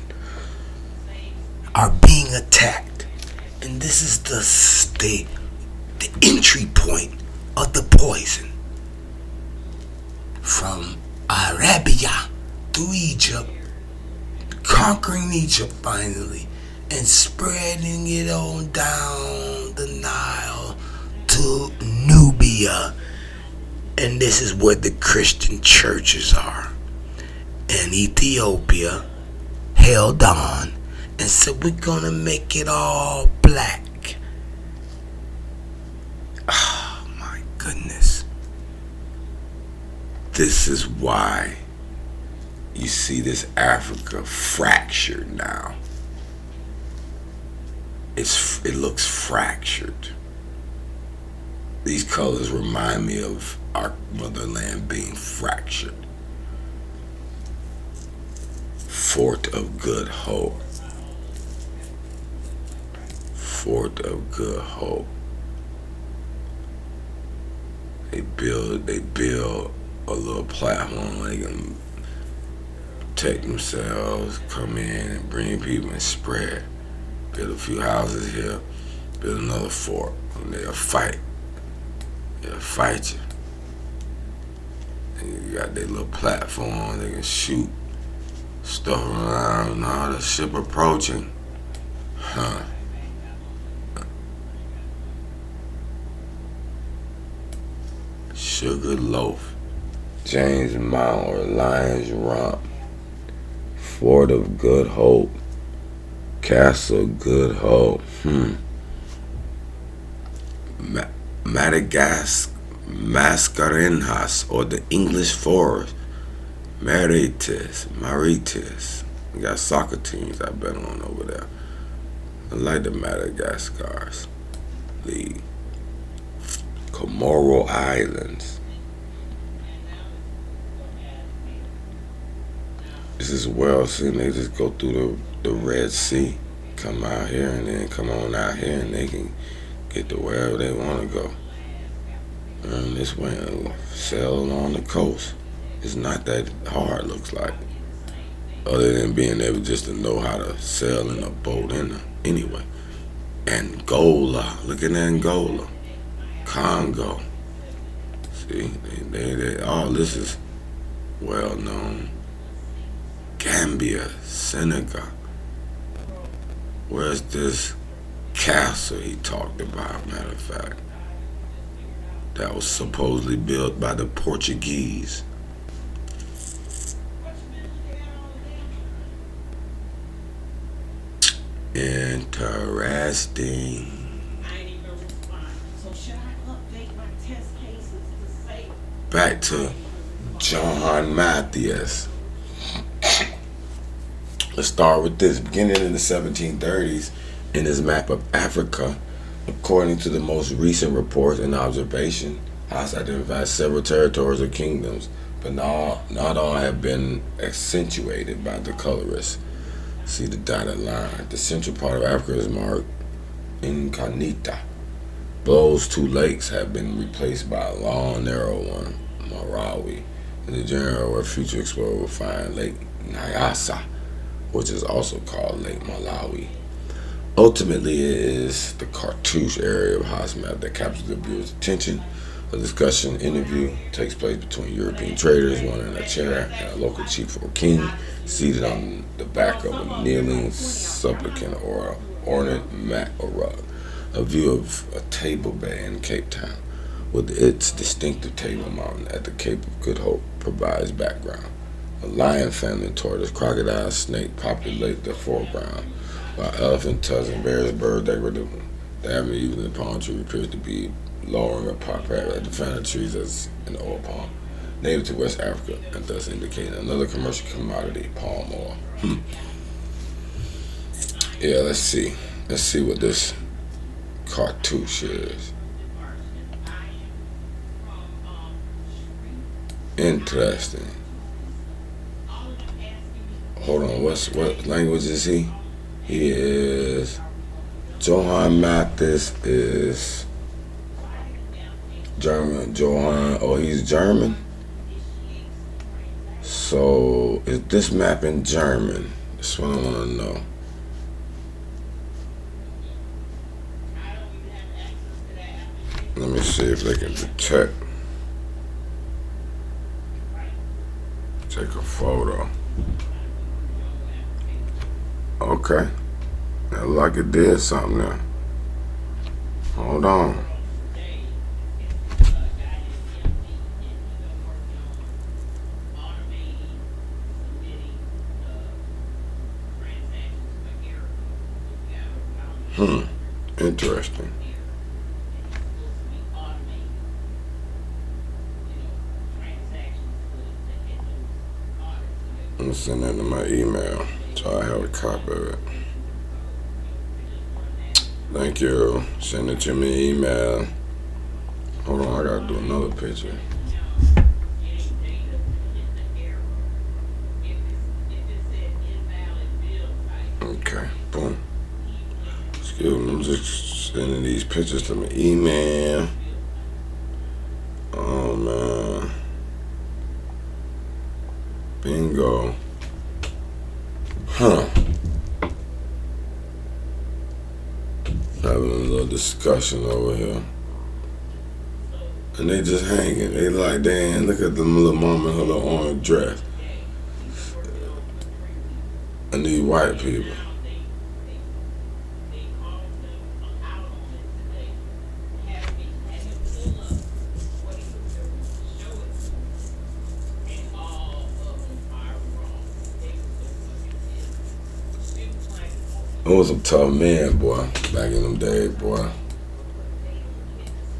are being attacked. And this is the the entry point of the poison. From Arabia through Egypt, conquering Egypt finally, and spreading it on down the Nile to Nubia. And this is where the Christian churches are. And Ethiopia held on and said, we're gonna make it all black. Oh my goodness. This is why you see this Africa fractured now. It looks fractured. These colors remind me of our motherland being fractured. Fort of Good Hope. Fort of Good Hope. They build a little platform where they can protect themselves, come in and bring people and spread. Build a few houses here, build another fort, and they'll fight. They'll fight you. And you got their little platform, they can shoot stuff around. Now the ship approaching. Huh. Sugar Loaf. James Mount or Lion's Rump. Fort of Good Hope. Castle Good Hope. Mascarenhas, or the English Forest. Marites. We got soccer teams I bet on over there. I like the Madagascars. The Comoro Islands. This is well seen. They just go through the Red Sea, come out here, and then come on out here, and they can get to wherever they want to go. And this way, sail along the coast. It's not that hard, looks like. Other than being able just to know how to sail in a boat anyway. Angola, look at Angola. Congo. See, they all this is well known. Gambia, Senegal. Where's this castle he talked about, matter of fact? That was supposedly built by the Portuguese. Interesting. Back to John Matthias. Let's start with this. Beginning in the 1730s, in his map of Africa, according to the most recent reports and observation, has identified several territories or kingdoms, but not all have been accentuated by the colorists. See the dotted line. The central part of Africa is marked incognita. Those two lakes have been replaced by a long, narrow one, Malawi. In the general, where future explorers will find Lake Nyasa, which is also called Lake Malawi. Ultimately, it is the Cartouche area of Hosmap that captures the viewer's attention. A discussion interview takes place between European traders, one in a chair, and a local chief or king seated on the back of a kneeling supplicant or ornate mat or rug. A view of a table bay in Cape Town, with its distinctive table mountain at the Cape of Good Hope, provides background. A lion family, tortoise, crocodile, snake populate the foreground, while elephant, tusk, and various birds decorative. The avenue using the palm tree appears to be lowering a pop at the fan of trees as an oil palm, native to West Africa, and thus indicating another commercial commodity, palm oil. Yeah, let's see. Let's see what this cartouche is. Interesting. Hold on, what language is he? He is Johann Mathis is German. He's German. So is this map in German? That's what I want to know. Let me see if they can detect. Take a photo. Okay. That like it did something now. Hold on. Interesting. I'm gonna send that to my email so I have a copy of it. Thank you. Send it to me email. Hold on, I gotta do another picture. Okay, boom. Excuse me, I'm just sending these pictures to my email. Oh man. Bingo. Huh. Having a little discussion over here. And they just hanging. They like, damn, look at the little mama in her little orange dress. I need white people. I was a tough man, boy, back in them days, boy.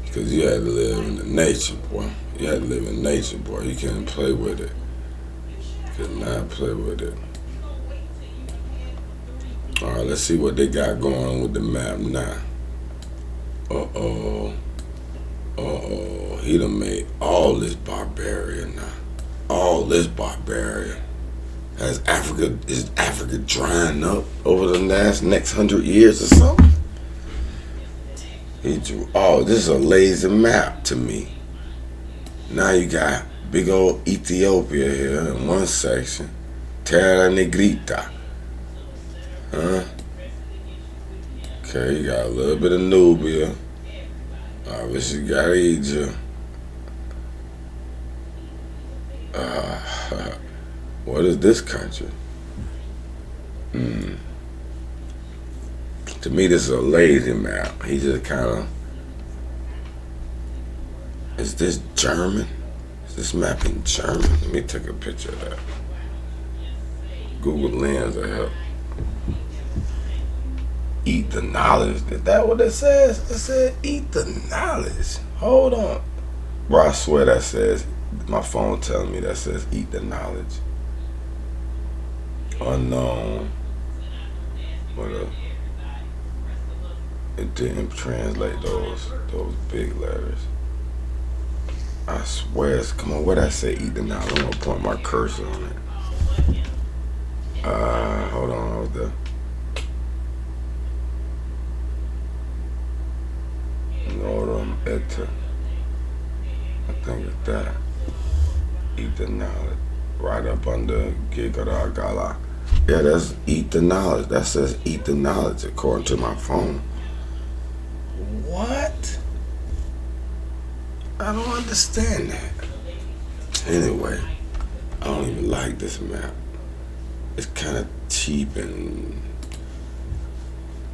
Because you had to live in the nature, boy. You had to live in nature, boy. You couldn't play with it. You could not play with it. All right, let's see what they got going on with the map now. Uh-oh. Uh-oh. He done made all this barbarian now. All this barbarian. Is Africa drying up over the next 100 years or something? He drew, oh, this is a lazy map to me. Now you got big old Ethiopia here in one section. Terra Negrita. Huh? Okay, you got a little bit of Nubia. Obviously you got Egypt. What is this country? To me, this is a lazy map. He just kind of... Is this German? Is this map in German? Let me take a picture of that. Google Lens will help. Eat the knowledge. Is that what it says? It said eat the knowledge. Hold on. Bro, I swear that says... My phone telling me that says eat the knowledge. Unknown. What up? It didn't translate those big letters. I swear, come on, what I say eat the knowledge? I'm gonna point my cursor on it. Hold on, I was there. Nordum etta. I think it's that. Eat the knowledge. Right up under Gigara Gala. Yeah, that's eat the knowledge. That says eat the knowledge according to my phone. What? I don't understand that. Anyway, I don't even like this map. It's kind of cheap and...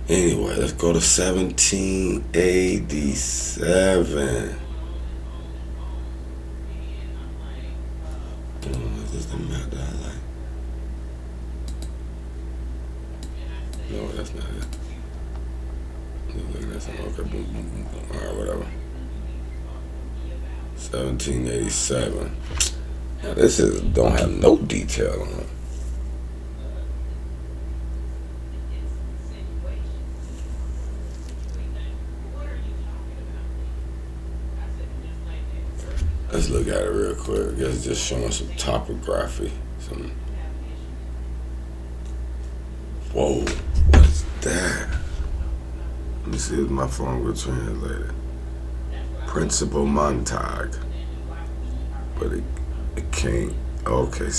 Anyway, let's go to 1787. Is this the map that I like? No, that's not it. Look at that. Okay, boom, boom, boom, boom. Alright, whatever. 1787. Now this don't have no detail on it. Let's look at it real quick. I guess it's just showing some topography. Whoa, what is that? Let me see if my phone will translate it. Principal Montag. But it can't. Okay.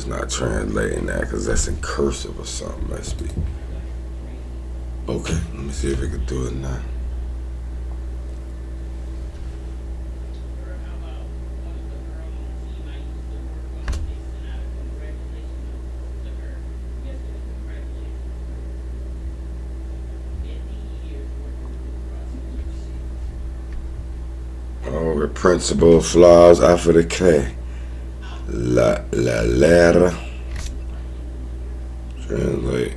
It's not translating that because that's in cursive or something. Must be. Okay, let me see if I can do it now. Oh, the principal flaws after the K. La letter. Translate.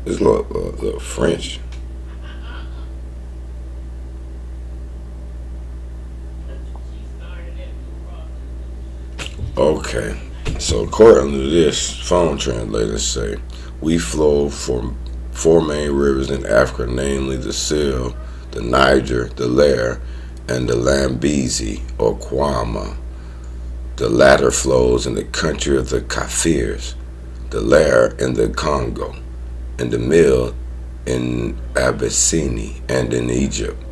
It's a little French. Okay. So according to this, phone translators say, we flow from 4 main rivers in Africa, namely the Sil, the Niger, the Lair, and the Lambezi or Kwama. The latter flows in the country of the Kafirs, the Lair in the Congo, and the Mill in Abyssinia and in Egypt.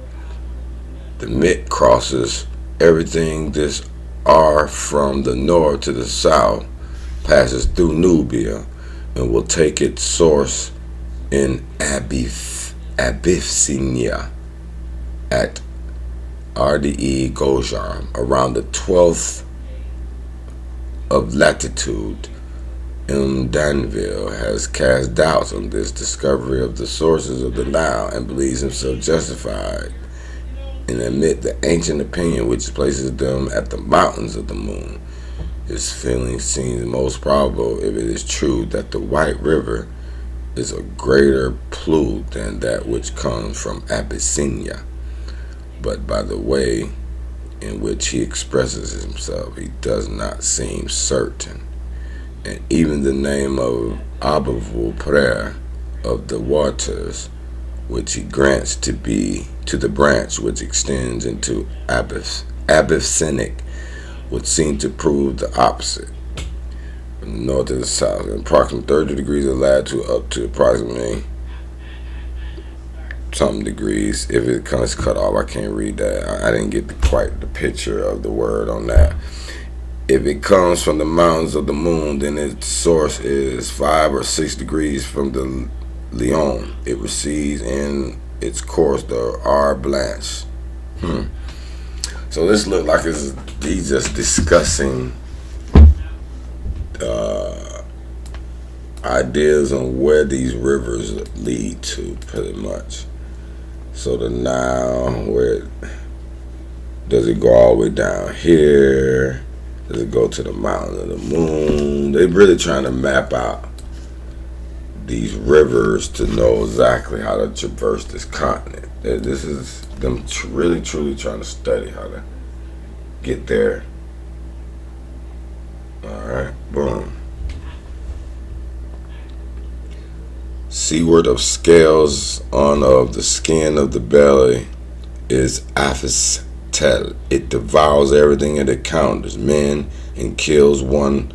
The Mit crosses everything this are from the north to the south, passes through Nubia, and will take its source in Abyssinia at RDE Gojam around the 12th of latitude. Danville has cast doubts on this discovery of the sources of the Nile and believes himself justified and admit the ancient opinion which places them at the mountains of the moon. His feeling seems most probable if it is true that the White River is a greater plume than that which comes from Abyssinia. But by the way in which he expresses himself, he does not seem certain. And even the name of Abavul Prayer of the waters, which he grants to be to the branch which extends into Abyssinic, would seem to prove the opposite. From the north to the south, in approximately 30 degrees of latitude up to approximately some degrees. If it comes cut off, I can't read that. I didn't get quite the picture of the word on that. If it comes from the mountains of the moon, then its source is 5 or 6 degrees from the Lyon. It receives in its course the R Blanche. So this looked like he's just discussing ideas on where these rivers lead to, pretty much. So the Nile, where does it go all the way down here? Does it go to the mountain of the moon? They're really trying to map out these rivers to know exactly how to traverse this continent. This is them really, truly trying to study how to get there. Alright, boom. Seaward of scales on of the skin of the belly is Apis. It devours everything it encounters, men, and kills. One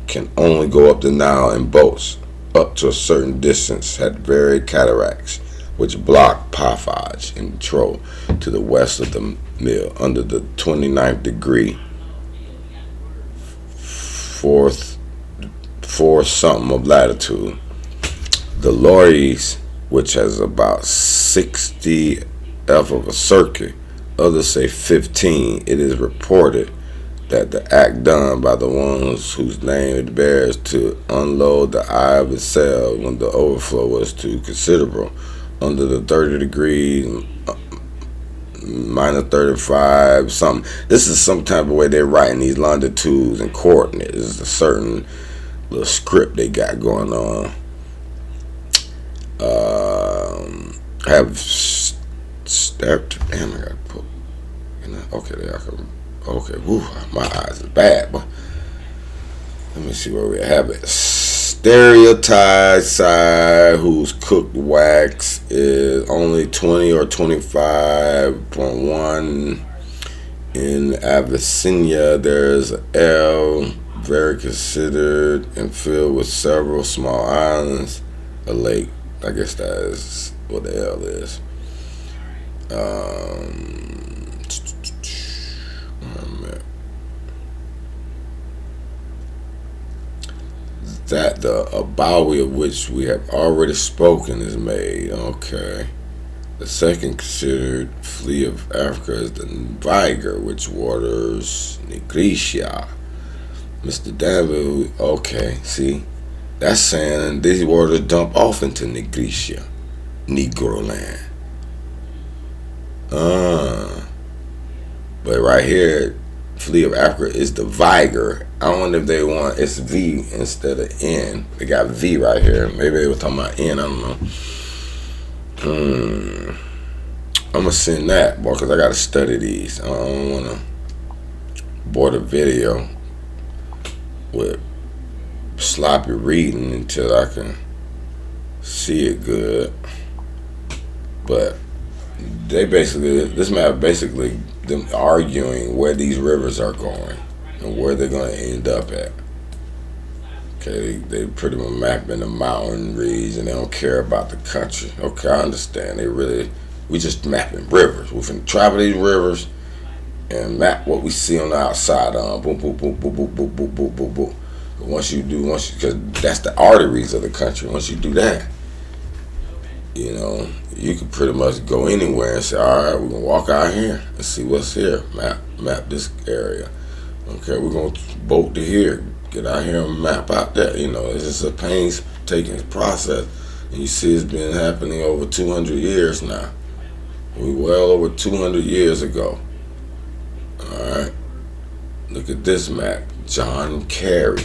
can only go up the Nile in boats up to a certain distance at very cataracts, which block Pafaj and Tro to the west of the mill, under the 29th degree, fourth something of latitude. The Loris, which has about 60th of a circuit, others say 15. It is reported that the act done by the ones whose name it bears to unload the eye of its sail when the overflow was too considerable, under the 30 degrees, minus 35, something. This is some type of way they're writing these longitudes and coordinates. This is a certain little script they got going on. Have stepped. Damn, I gotta put. Okay, there I can. Okay, woo, my eyes is bad, but let me see where we have it. Stereotyped side whose cooked wax is only 20 or 25.1. In Abyssinia, there's an L, very considered and filled with several small islands. A lake, I guess that is what the L is. that the Abawi of which we have already spoken is made. Okay. The second considered fleet of Africa is the Viger, which waters Nigritia. Mr. Danville, okay, see? That's saying these waters dump off into Nigritia, Negroland. But right here, fleet of Africa is the Viger. I wonder if they want it's V instead of N. They got V right here. Maybe they were talking about N. I don't know. I'm gonna send that, boy, because I gotta study these. I don't wanna board a video with sloppy reading until I can see it good. But they basically, this map basically them arguing where these rivers are going and where they're gonna end up at. Okay, they pretty much mapping the mountain region. They don't care about the country. Okay, I understand. We just mapping rivers. We're finna travel these rivers and map what we see on the outside. Boom, boom, boom, boom, boom, boom, boom, boom, boom, boom. Because that's the arteries of the country. Once you do that, you can pretty much go anywhere and say, all right, we're gonna walk out here and see what's here. Map this area. Okay, we're gonna boat to here. Get out here and map out that. It's just a painstaking process. And you see it's been happening over 200 years now. We well over 200 years ago. Alright. Look at this map. John Carey.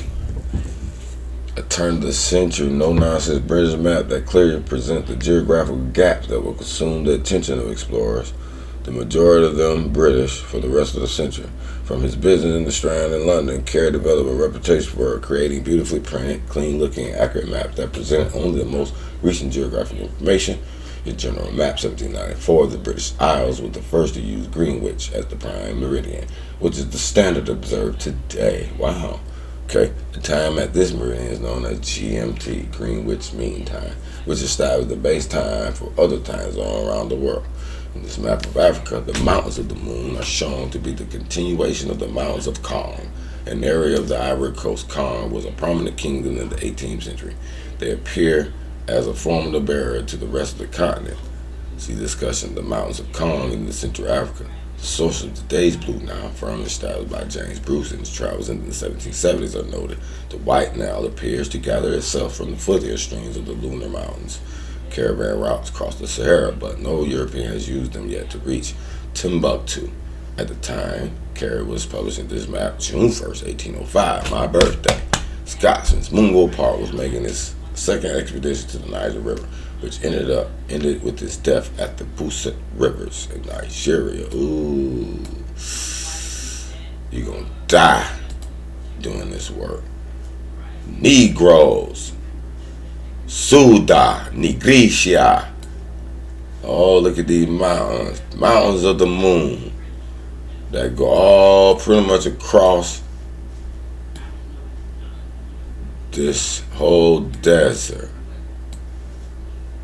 A turn of the century, no nonsense British map that clearly presents the geographical gaps that will consume the attention of explorers. The majority of them British for the rest of the century. From his business in the Strand in London, Carey developed a reputation for creating beautifully printed, clean-looking, accurate maps that present only the most recent geographic information. His general map, 1794, of the British Isles was the first to use Greenwich as the prime meridian, which is the standard observed today. Wow. Okay, the time at this meridian is known as GMT, Greenwich Mean Time, which establishes the base time for other time zones around the world. In this map of Africa, the mountains of the moon are shown to be the continuation of the mountains of Kong, an area of the Ivory Coast. Kong was a prominent kingdom in the 18th century. They appear as a formidable barrier to the rest of the continent. See discussion of the mountains of Kong in the Central Africa. The source of today's blue Nile, firmly established by James Bruce in his travels into the 1770s, are noted. The White Nile appears to gather itself from the footier streams of the lunar mountains. Caravan routes cross the Sahara, but no European has used them yet to reach Timbuktu. At the time Carey was publishing this map, June 1st, 1805, my birthday, Scotsman's Mungo Park was making his second expedition to the Niger River, which ended with his death at the Buset Rivers in Nigeria. Ooh, you're gonna die doing this work. Negroes, Suda, Nigritia. Oh, look at these mountains, mountains of the moon that go all pretty much across this whole desert.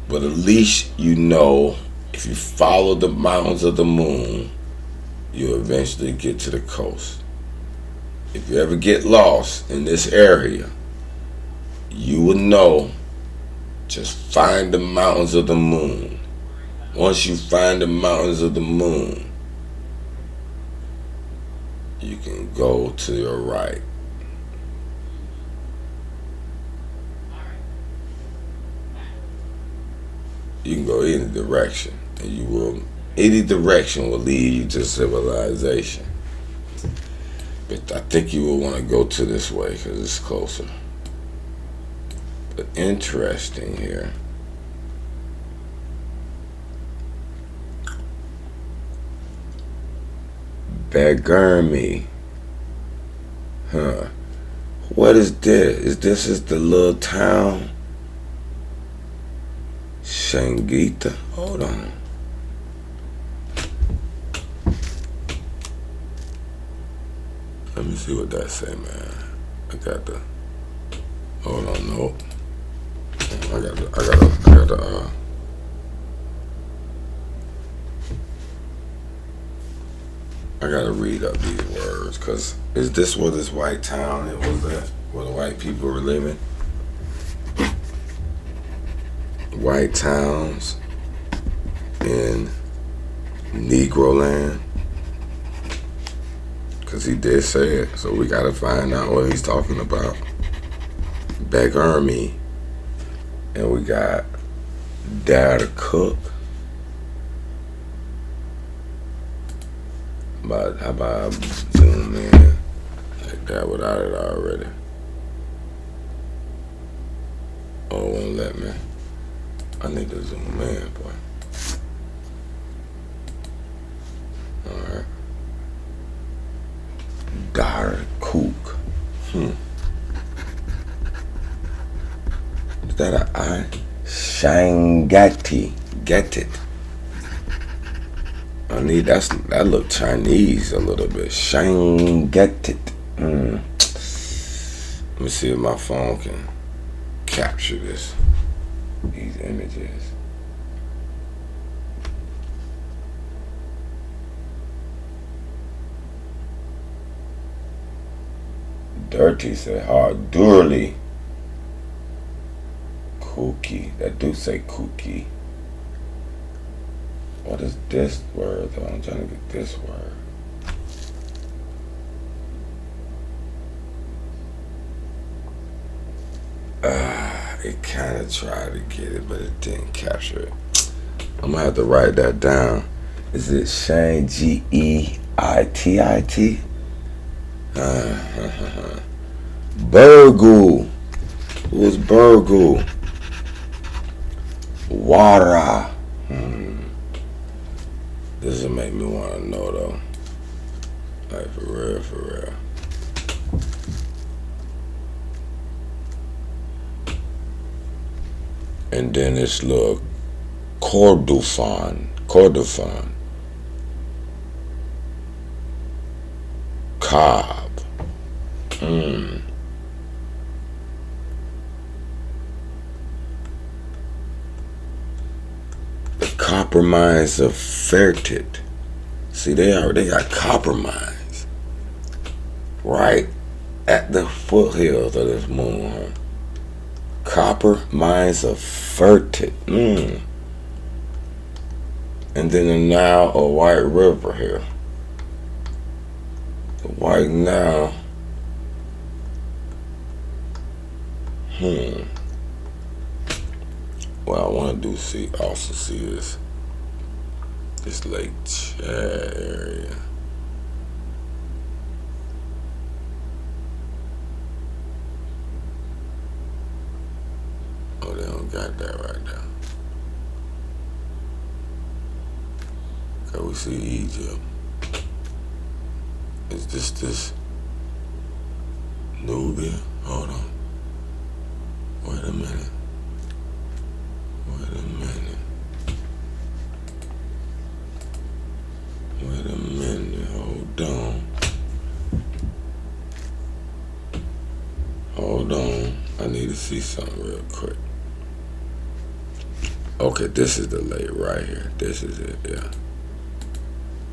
But at least if you follow the mountains of the moon, you'll eventually get to the coast. If you ever get lost in this area, you will know, just find the mountains of the moon. Once you find the mountains of the moon, you can go to your right. You can go any direction, and any direction will lead you to civilization. But I think you will want to go to this way because it's closer. But interesting here. Bagermi. Huh. What is this? Is the little town? Shangita. Hold on. Let me see what that say, man. I got the. Hold on, no. I gotta read up these words, cause is this where this white town it was at, where the white people were living? white towns in Negroland. Because he did say it, so we gotta find out what he's talking about. Beg Army. And we got Dare to Cook. But how about I zoom in like that without it already? Oh, it won't let me. I need to zoom in, boy. Alright. Dare to Cook. Is that an I? Shangati. Get it. I need that look Chinese a little bit. Shangati. Let me see if my phone can capture these images. Dirty say hard. Durly. Kooky. That do say kooky. What is this word though? I'm trying to get this word. It kind of tried to get it, but it didn't capture it. I'm gonna have to write that down. Is it Shane Geittit? Burgle. Who's Burgle? Water. This will make me want to know though. Like for real, for real. And then this little Kordofan. Cobb. The copper mines of Fertit. See, they got copper mines right at the foothills of this moon, huh? Copper mines of Fertit. And then the Nile or White River here. The White Nile. Well, I want to also see this Lake Chad area. Oh, they don't got that right now. Okay, we see Egypt. Is this Nubia? Hold on. Wait a minute. Hold on. I need to see something real quick. Okay, this is the lake right here. This is it, yeah.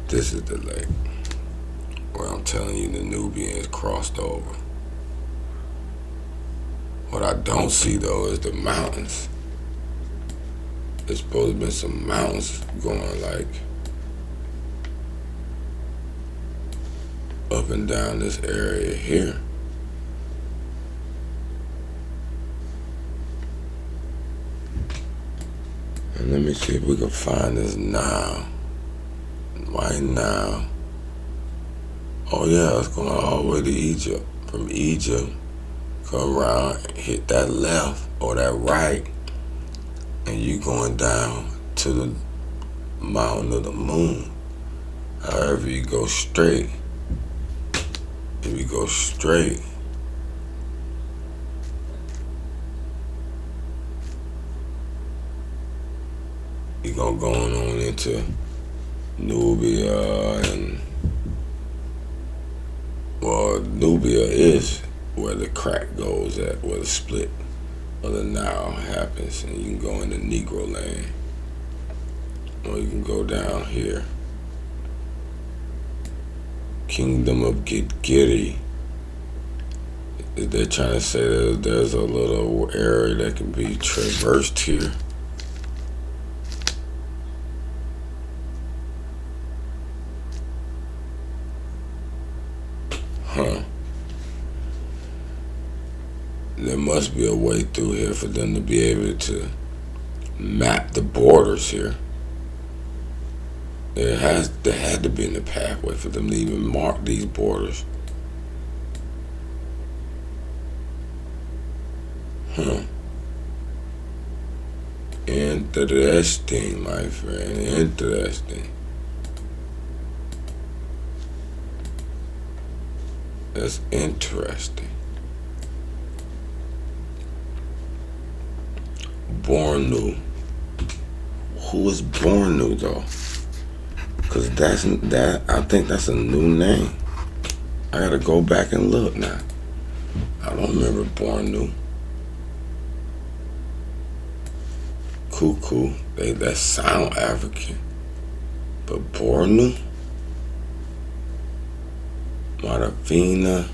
This is the lake. Where I'm telling you the Nubians crossed over. What I don't see though is the mountains. There's supposed to be some mountains going like up and down this area here. And let me see if we can find this Nile. Why Nile? Oh yeah, it's going all the way to Egypt. From Egypt, come around, hit that left or that right, and you going down to the mountain of the moon. However, you go straight. If you go straight, you're gonna go on into Nubia, and well, Nubia is where the crack goes at, where the split of the Nile happens, and you can go into Negroland, or you can go down here. Kingdom of Gidgiri. They're trying to say that there's a little area that can be traversed here. there must be a way through here for them to be able to map the borders here. There had to be in the pathway for them to even mark these borders. Interesting, my friend. Interesting. That's interesting. Bornu. Who is Bornu though? Cause I think that's a new name. I gotta go back and look now. I don't remember Bornu. Cuckoo. That sound African. But Bornu? Marafina.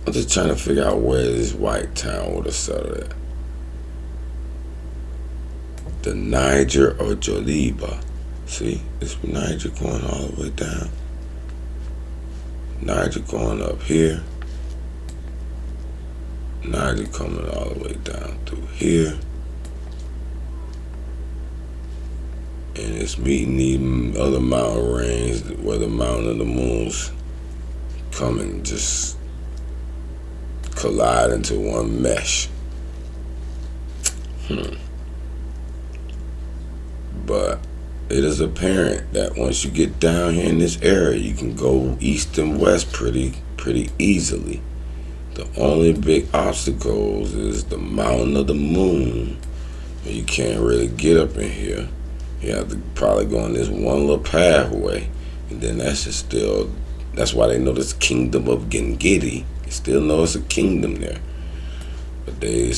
I'm just trying to figure out where this white town would have settled at. The Niger or Joliba. See, it's Niger going all the way down. Niger going up here. Niger coming all the way down through here. And it's meeting these other mountain range where the mountain of the moons come and just collide into one mesh. But it is apparent that once you get down here in this area, you can go east and west pretty easily. The only big obstacles is the mountain of the moon. You can't really get up in here. You have to probably go on this one little pathway, and then that's why they know this kingdom of Gengedi. They still know it's a kingdom there. But they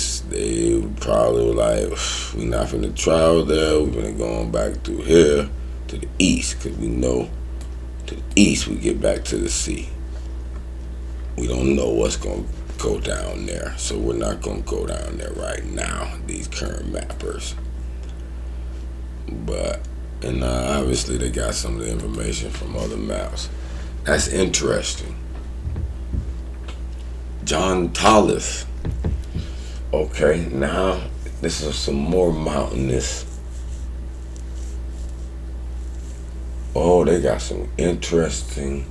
probably were like, we're not finna travel there, we're finna go back through here to the east, because we know to the east we get back to the sea. We don't know what's gonna go down there, so we're not gonna go down there right now, these current mappers. But, and obviously they got some of the information from other maps. That's interesting. John Tallis. Okay, now this is some more mountainous. Oh, they got some interesting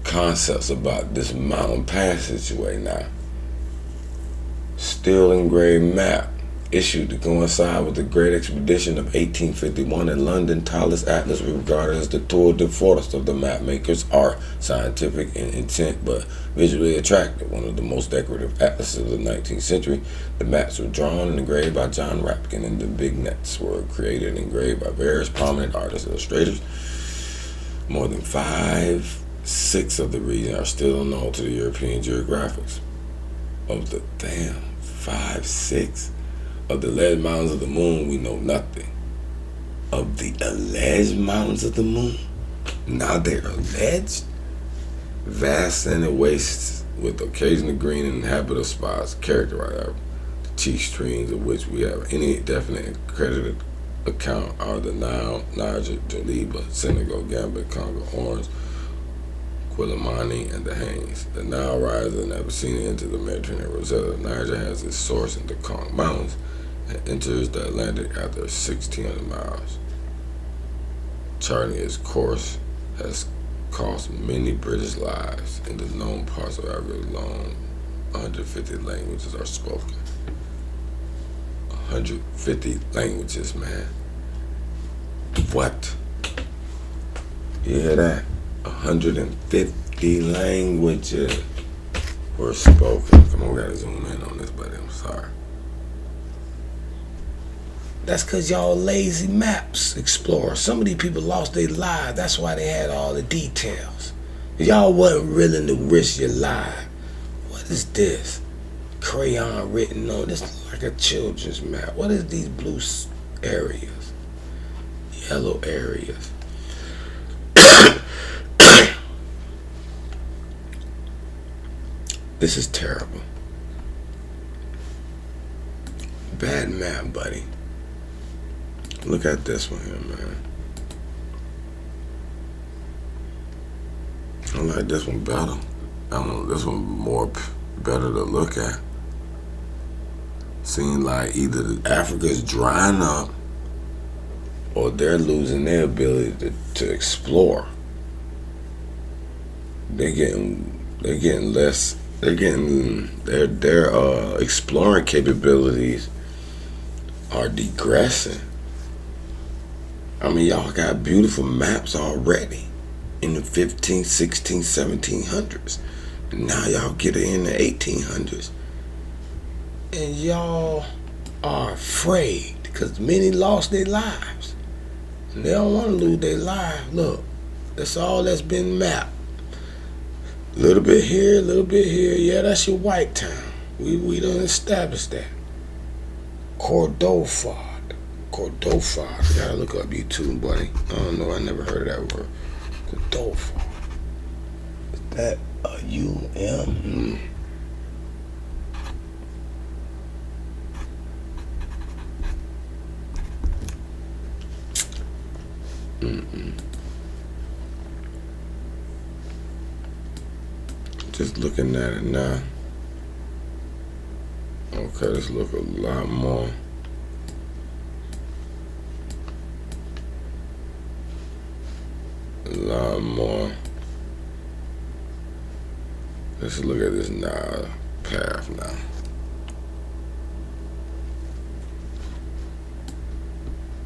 concepts about this mountain passageway now. Steel engraved map issued to coincide with the Great Expedition of 1851 in London. Tallis Atlas was regarded as the tour de force of the map maker's art, scientific in intent but visually attractive. One of the most decorative atlases of the 19th century, the maps were drawn and engraved by John Rapkin, and the vignettes were created and engraved by various prominent artists and illustrators. More than 5/6 of the region are still unknown to the European geographics. Of the 5/6 of the alleged mountains of the moon, we know nothing. Of the alleged mountains of the moon? Now they're alleged? Vast sandy wastes with occasional green and inhabited spots characterized the chief streams of which we have any definite accredited account are the Nile, Niger, Joliba, Senegal, Gambia, Congo, Orange, Quilimani, and the Haines. The Nile rises in Abyssinia into the Mediterranean Rosetta. The Niger has its source in the Kong Mountains and enters the Atlantic after 1,600 miles. Charting its course has cost many British lives. In the known parts of Africa alone, 150 languages are spoken. 150 languages, man. What? You hear that? 150 languages were spoken. Come on, we gotta zoom in on this, buddy. I'm sorry. That's because y'all lazy maps explorers. Some of these people lost their lives. That's why they had all the details. Y'all wasn't willing to risk your life. What is this? Crayon written on this like a children's map. What is these blue areas? Yellow areas. This is terrible. Bad map, buddy. Look at this one here, man. I like this one better. I don't know, this one more better to look at. Seems like either Africa's drying up or they're losing their ability to explore. They're getting less. Their exploring capabilities are degressing. I mean, y'all got beautiful maps already in the 15, 16, 1700s. And now y'all get it in the 1800s. And y'all are afraid because many lost their lives. And they don't want to lose their lives. Look, that's all that's been mapped. A little bit here, a little bit here. Yeah, that's your white town. We done established that. Cordova. I gotta look up YouTube, buddy. I don't know, I never heard of that word. Cordova. Is that a U-M? Just looking at it now. Okay, let's look a lot more. A lot more. Let's look at this now path now.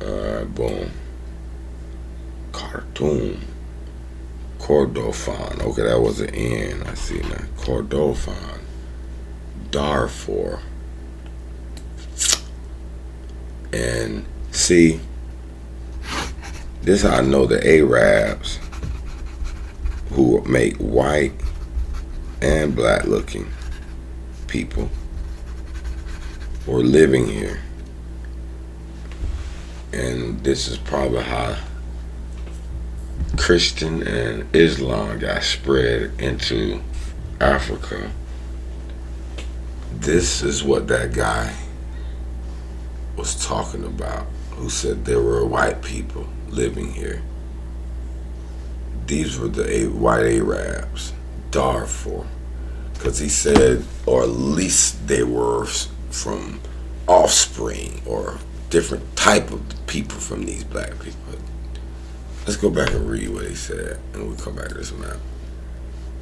Alright, boom. Khartoum. Kordofan. Okay, that was an N. I see now. Kordofan. Darfur. And see, this is how I know the Arabs who make white and black looking people were living here. And this is probably how Christian and Islam got spread into Africa. This is what that guy was talking about, who said there were white people living here. These were the white Arabs, Darfur, because he said, or at least they were from offspring or different type of people from these black people. Let's go back and read what he said, and we'll come back to this map.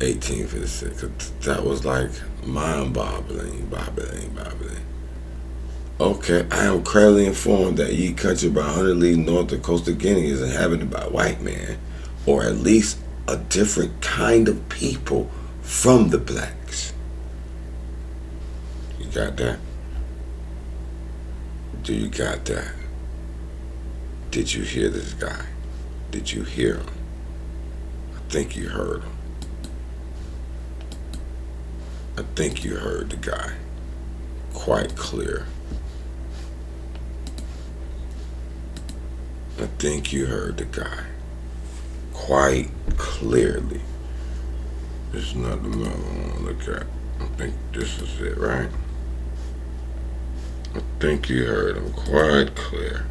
1856, that was like mind-boggling. Okay, I am credibly informed that ye country about 100 leagues north of the Coast of Guinea is inhabited by white men, or at least a different kind of people from the blacks. You got that? Do you got that? Did you hear this guy? Did you hear him? I think you heard him. I think you heard the guy quite clear. I think you heard the guy quite clearly. This is not the map I want to look at. I think this is it, right? I think you heard him quite clear.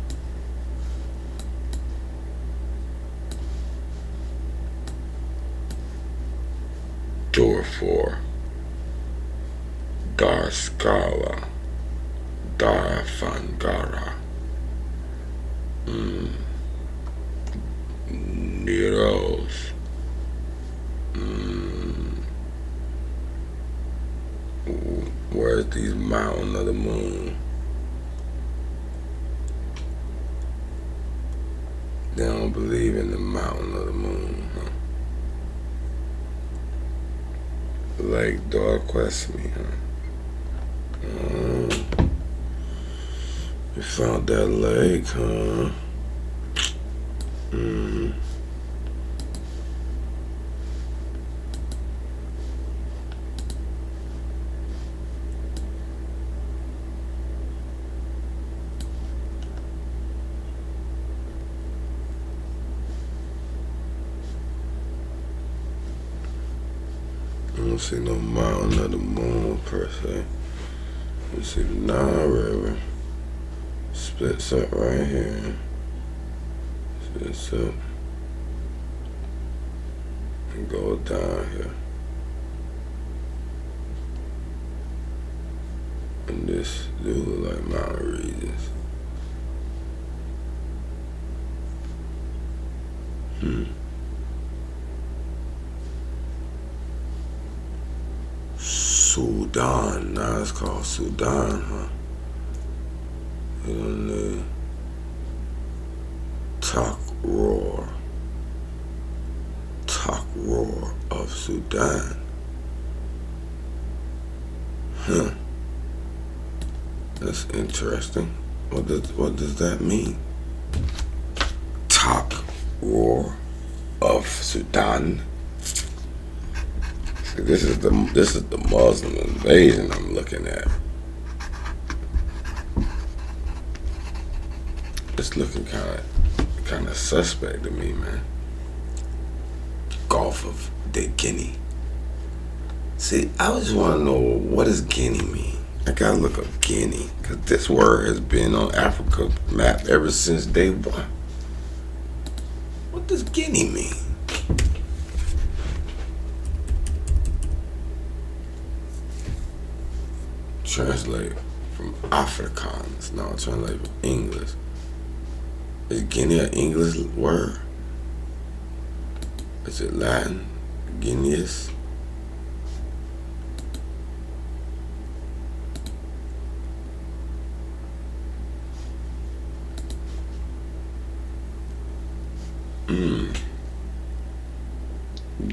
Door 4. Dar Scala. Dar Fangara. Neros. Where's these mountain of the moon? They don't believe in the mountain of the moon, huh? Lake Darquesme, huh? We found that lake, huh? I don't see no mountain of the moon per se. You see the Nile River splits up right here. Splits up and go down here. And this do look like mountain regions. Sudan. Now it's called Sudan, huh? You don't know. Talk roar of Sudan. Huh. That's interesting. What does that mean? Talk roar of Sudan. See, this is the Muslim invasion I'm looking at. It's looking kind of suspect to me, man. Gulf of Guinea. See, I just want to know, what does Guinea mean? I gotta look up Guinea, because this word has been on Africa map ever since day one. What does Guinea mean? Translate from Afrikaans. No, translate from English. Is Guinea an English word? Is it Latin? Guineas?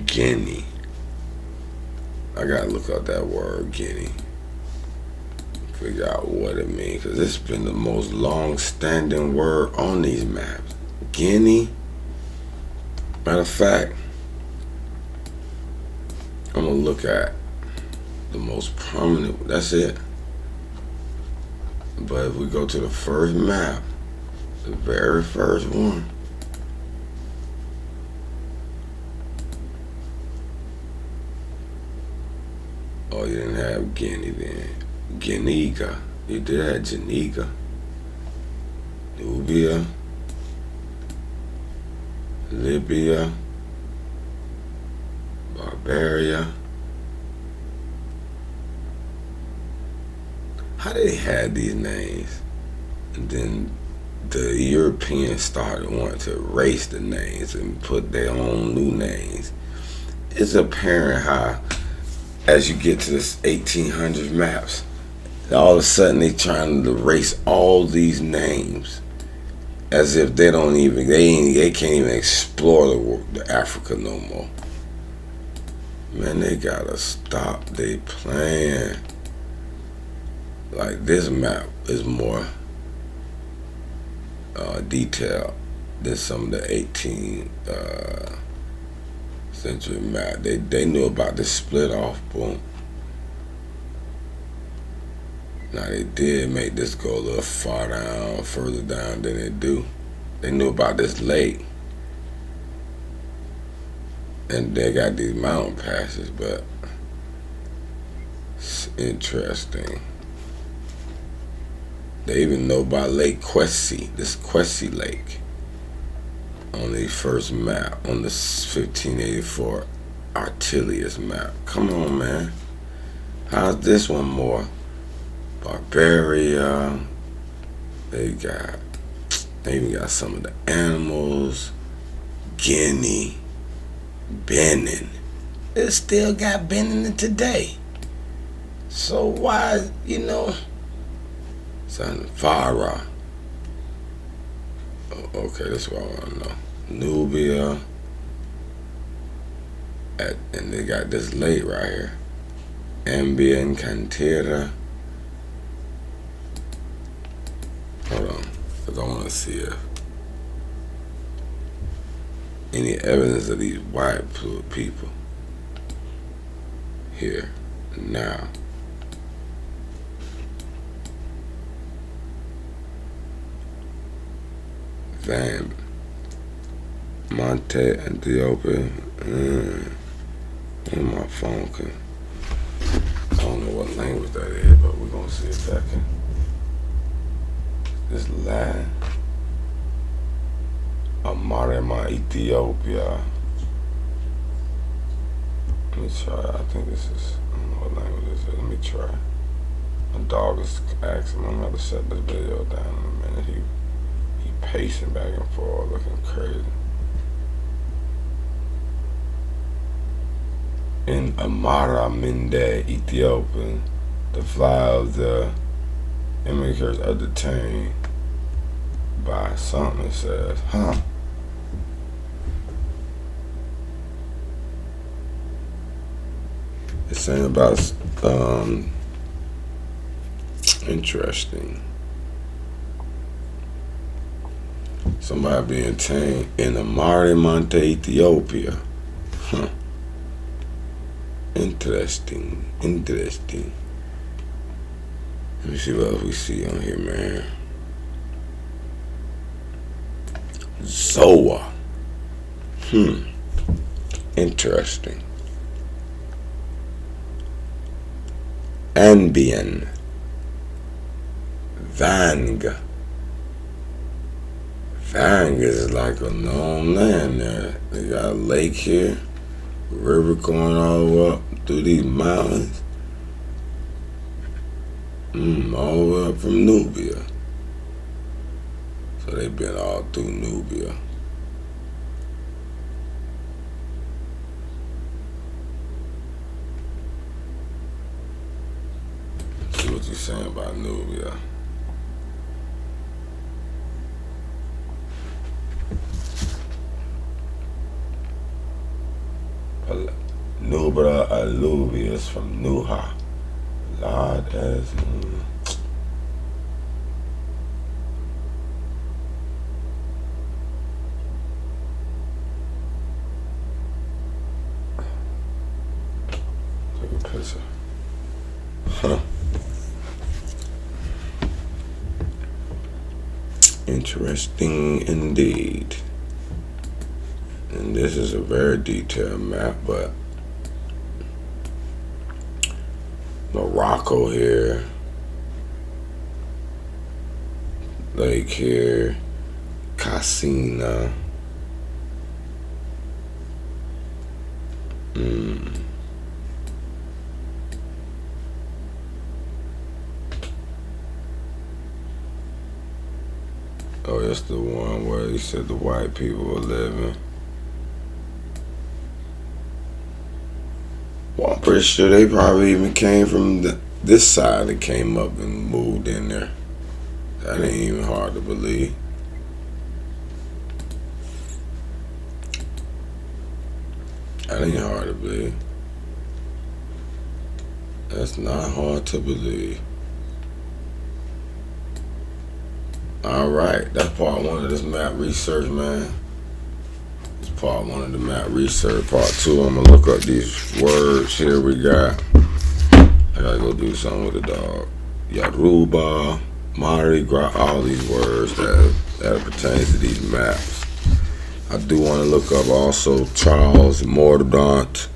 Guinea. I gotta look up that word, Guinea. Figure out what it means, because it's been the most long-standing word on these maps. Guinea. Matter of fact, I'm gonna look at the most prominent. That's it. But if we go to the first map, the very first one. Oh, you didn't have Guinea then. Guinea. You did have Geneva. Nubia. Libya. Barbaria. How they had these names? And then the Europeans started wanting to erase the names and put their own new names. It's apparent how, as you get to this 1800s maps, all of a sudden they trying to erase all these names, as if they can't even explore the Africa no more. Man, they gotta stop they playing. Like, this map is more detailed than some of the 18th century map. They knew about this split off, boom. Now they did make this go a little further down than they do. They knew about this lake. And they got these mountain passes, but it's interesting. They even know about Lake Kwesi, this Kwesi Lake, on the first map, on the 1584 Artilius map. Come on, man. How's this one more? Barbaria. They even got some of the animals. Guinea. Benin. It still got Benin today. So why, Farah. Oh, okay, that's what I want to know. Nubia. And they got this lake right here. Ambia and Cantera. Hold on, because I want to see if any evidence of these white people here now. Van Monte, Ethiopia. And my phone can. I don't know what language that is, but we're gonna see if that can. This line. Amarema, Ethiopia. Let me try. I think this is. I don't know what language this is. Let me try. My dog is asking me not to shut this video down in a minute. He pacing back and forth, looking crazy. In Amara Minde, Ethiopia, the fly of the immigrants are detained by something. It says, It's saying about interesting. Somebody being detained in Amara Monte, Ethiopia. Interesting. Let me see what else we see on here, man. Zoa. Interesting. Ambien. Vang. Vang is like a known land there. They got a lake here, a river going all the way up through these mountains. All the way up from Nubia. So they've been all through Nubia. Let's see what you're saying about Nubia. Nubra alluvius from Nuha. Lord as take a picture. Interesting indeed. And this is a very detailed map, but Morocco here, lake here, Casina. Oh, that's the one where he said the white people were living. Well, I'm pretty sure they probably even came from this side and came up and moved in there. That ain't even hard to believe. That ain't hard to believe. That's not hard to believe. Alright, that's part one of this map research, man. It's part one of the map research. Part two, I'm gonna look up these words here we got. I gotta go do something with the dog. Yaruba, Mardi Gras, all these words that pertain to these maps. I do want to look up also Charles Mordaunt,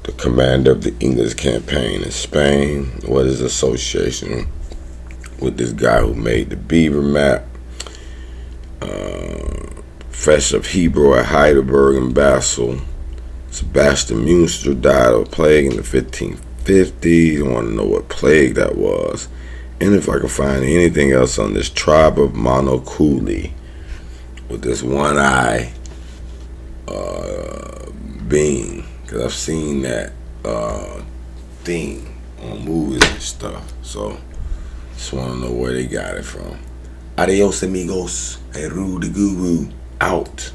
the commander of the English campaign in Spain. What is association with this guy who made the Beaver map? Professor of Hebrew at Heidelberg and Basel. Sebastian Munster died of a plague in the 1550s. I want to know what plague that was. And if I can find anything else on this tribe of Monoculi with this one eye being. Because I've seen that theme on movies and stuff. So, just want to know where they got it from. Adios, amigos. Heru the Guru. Out.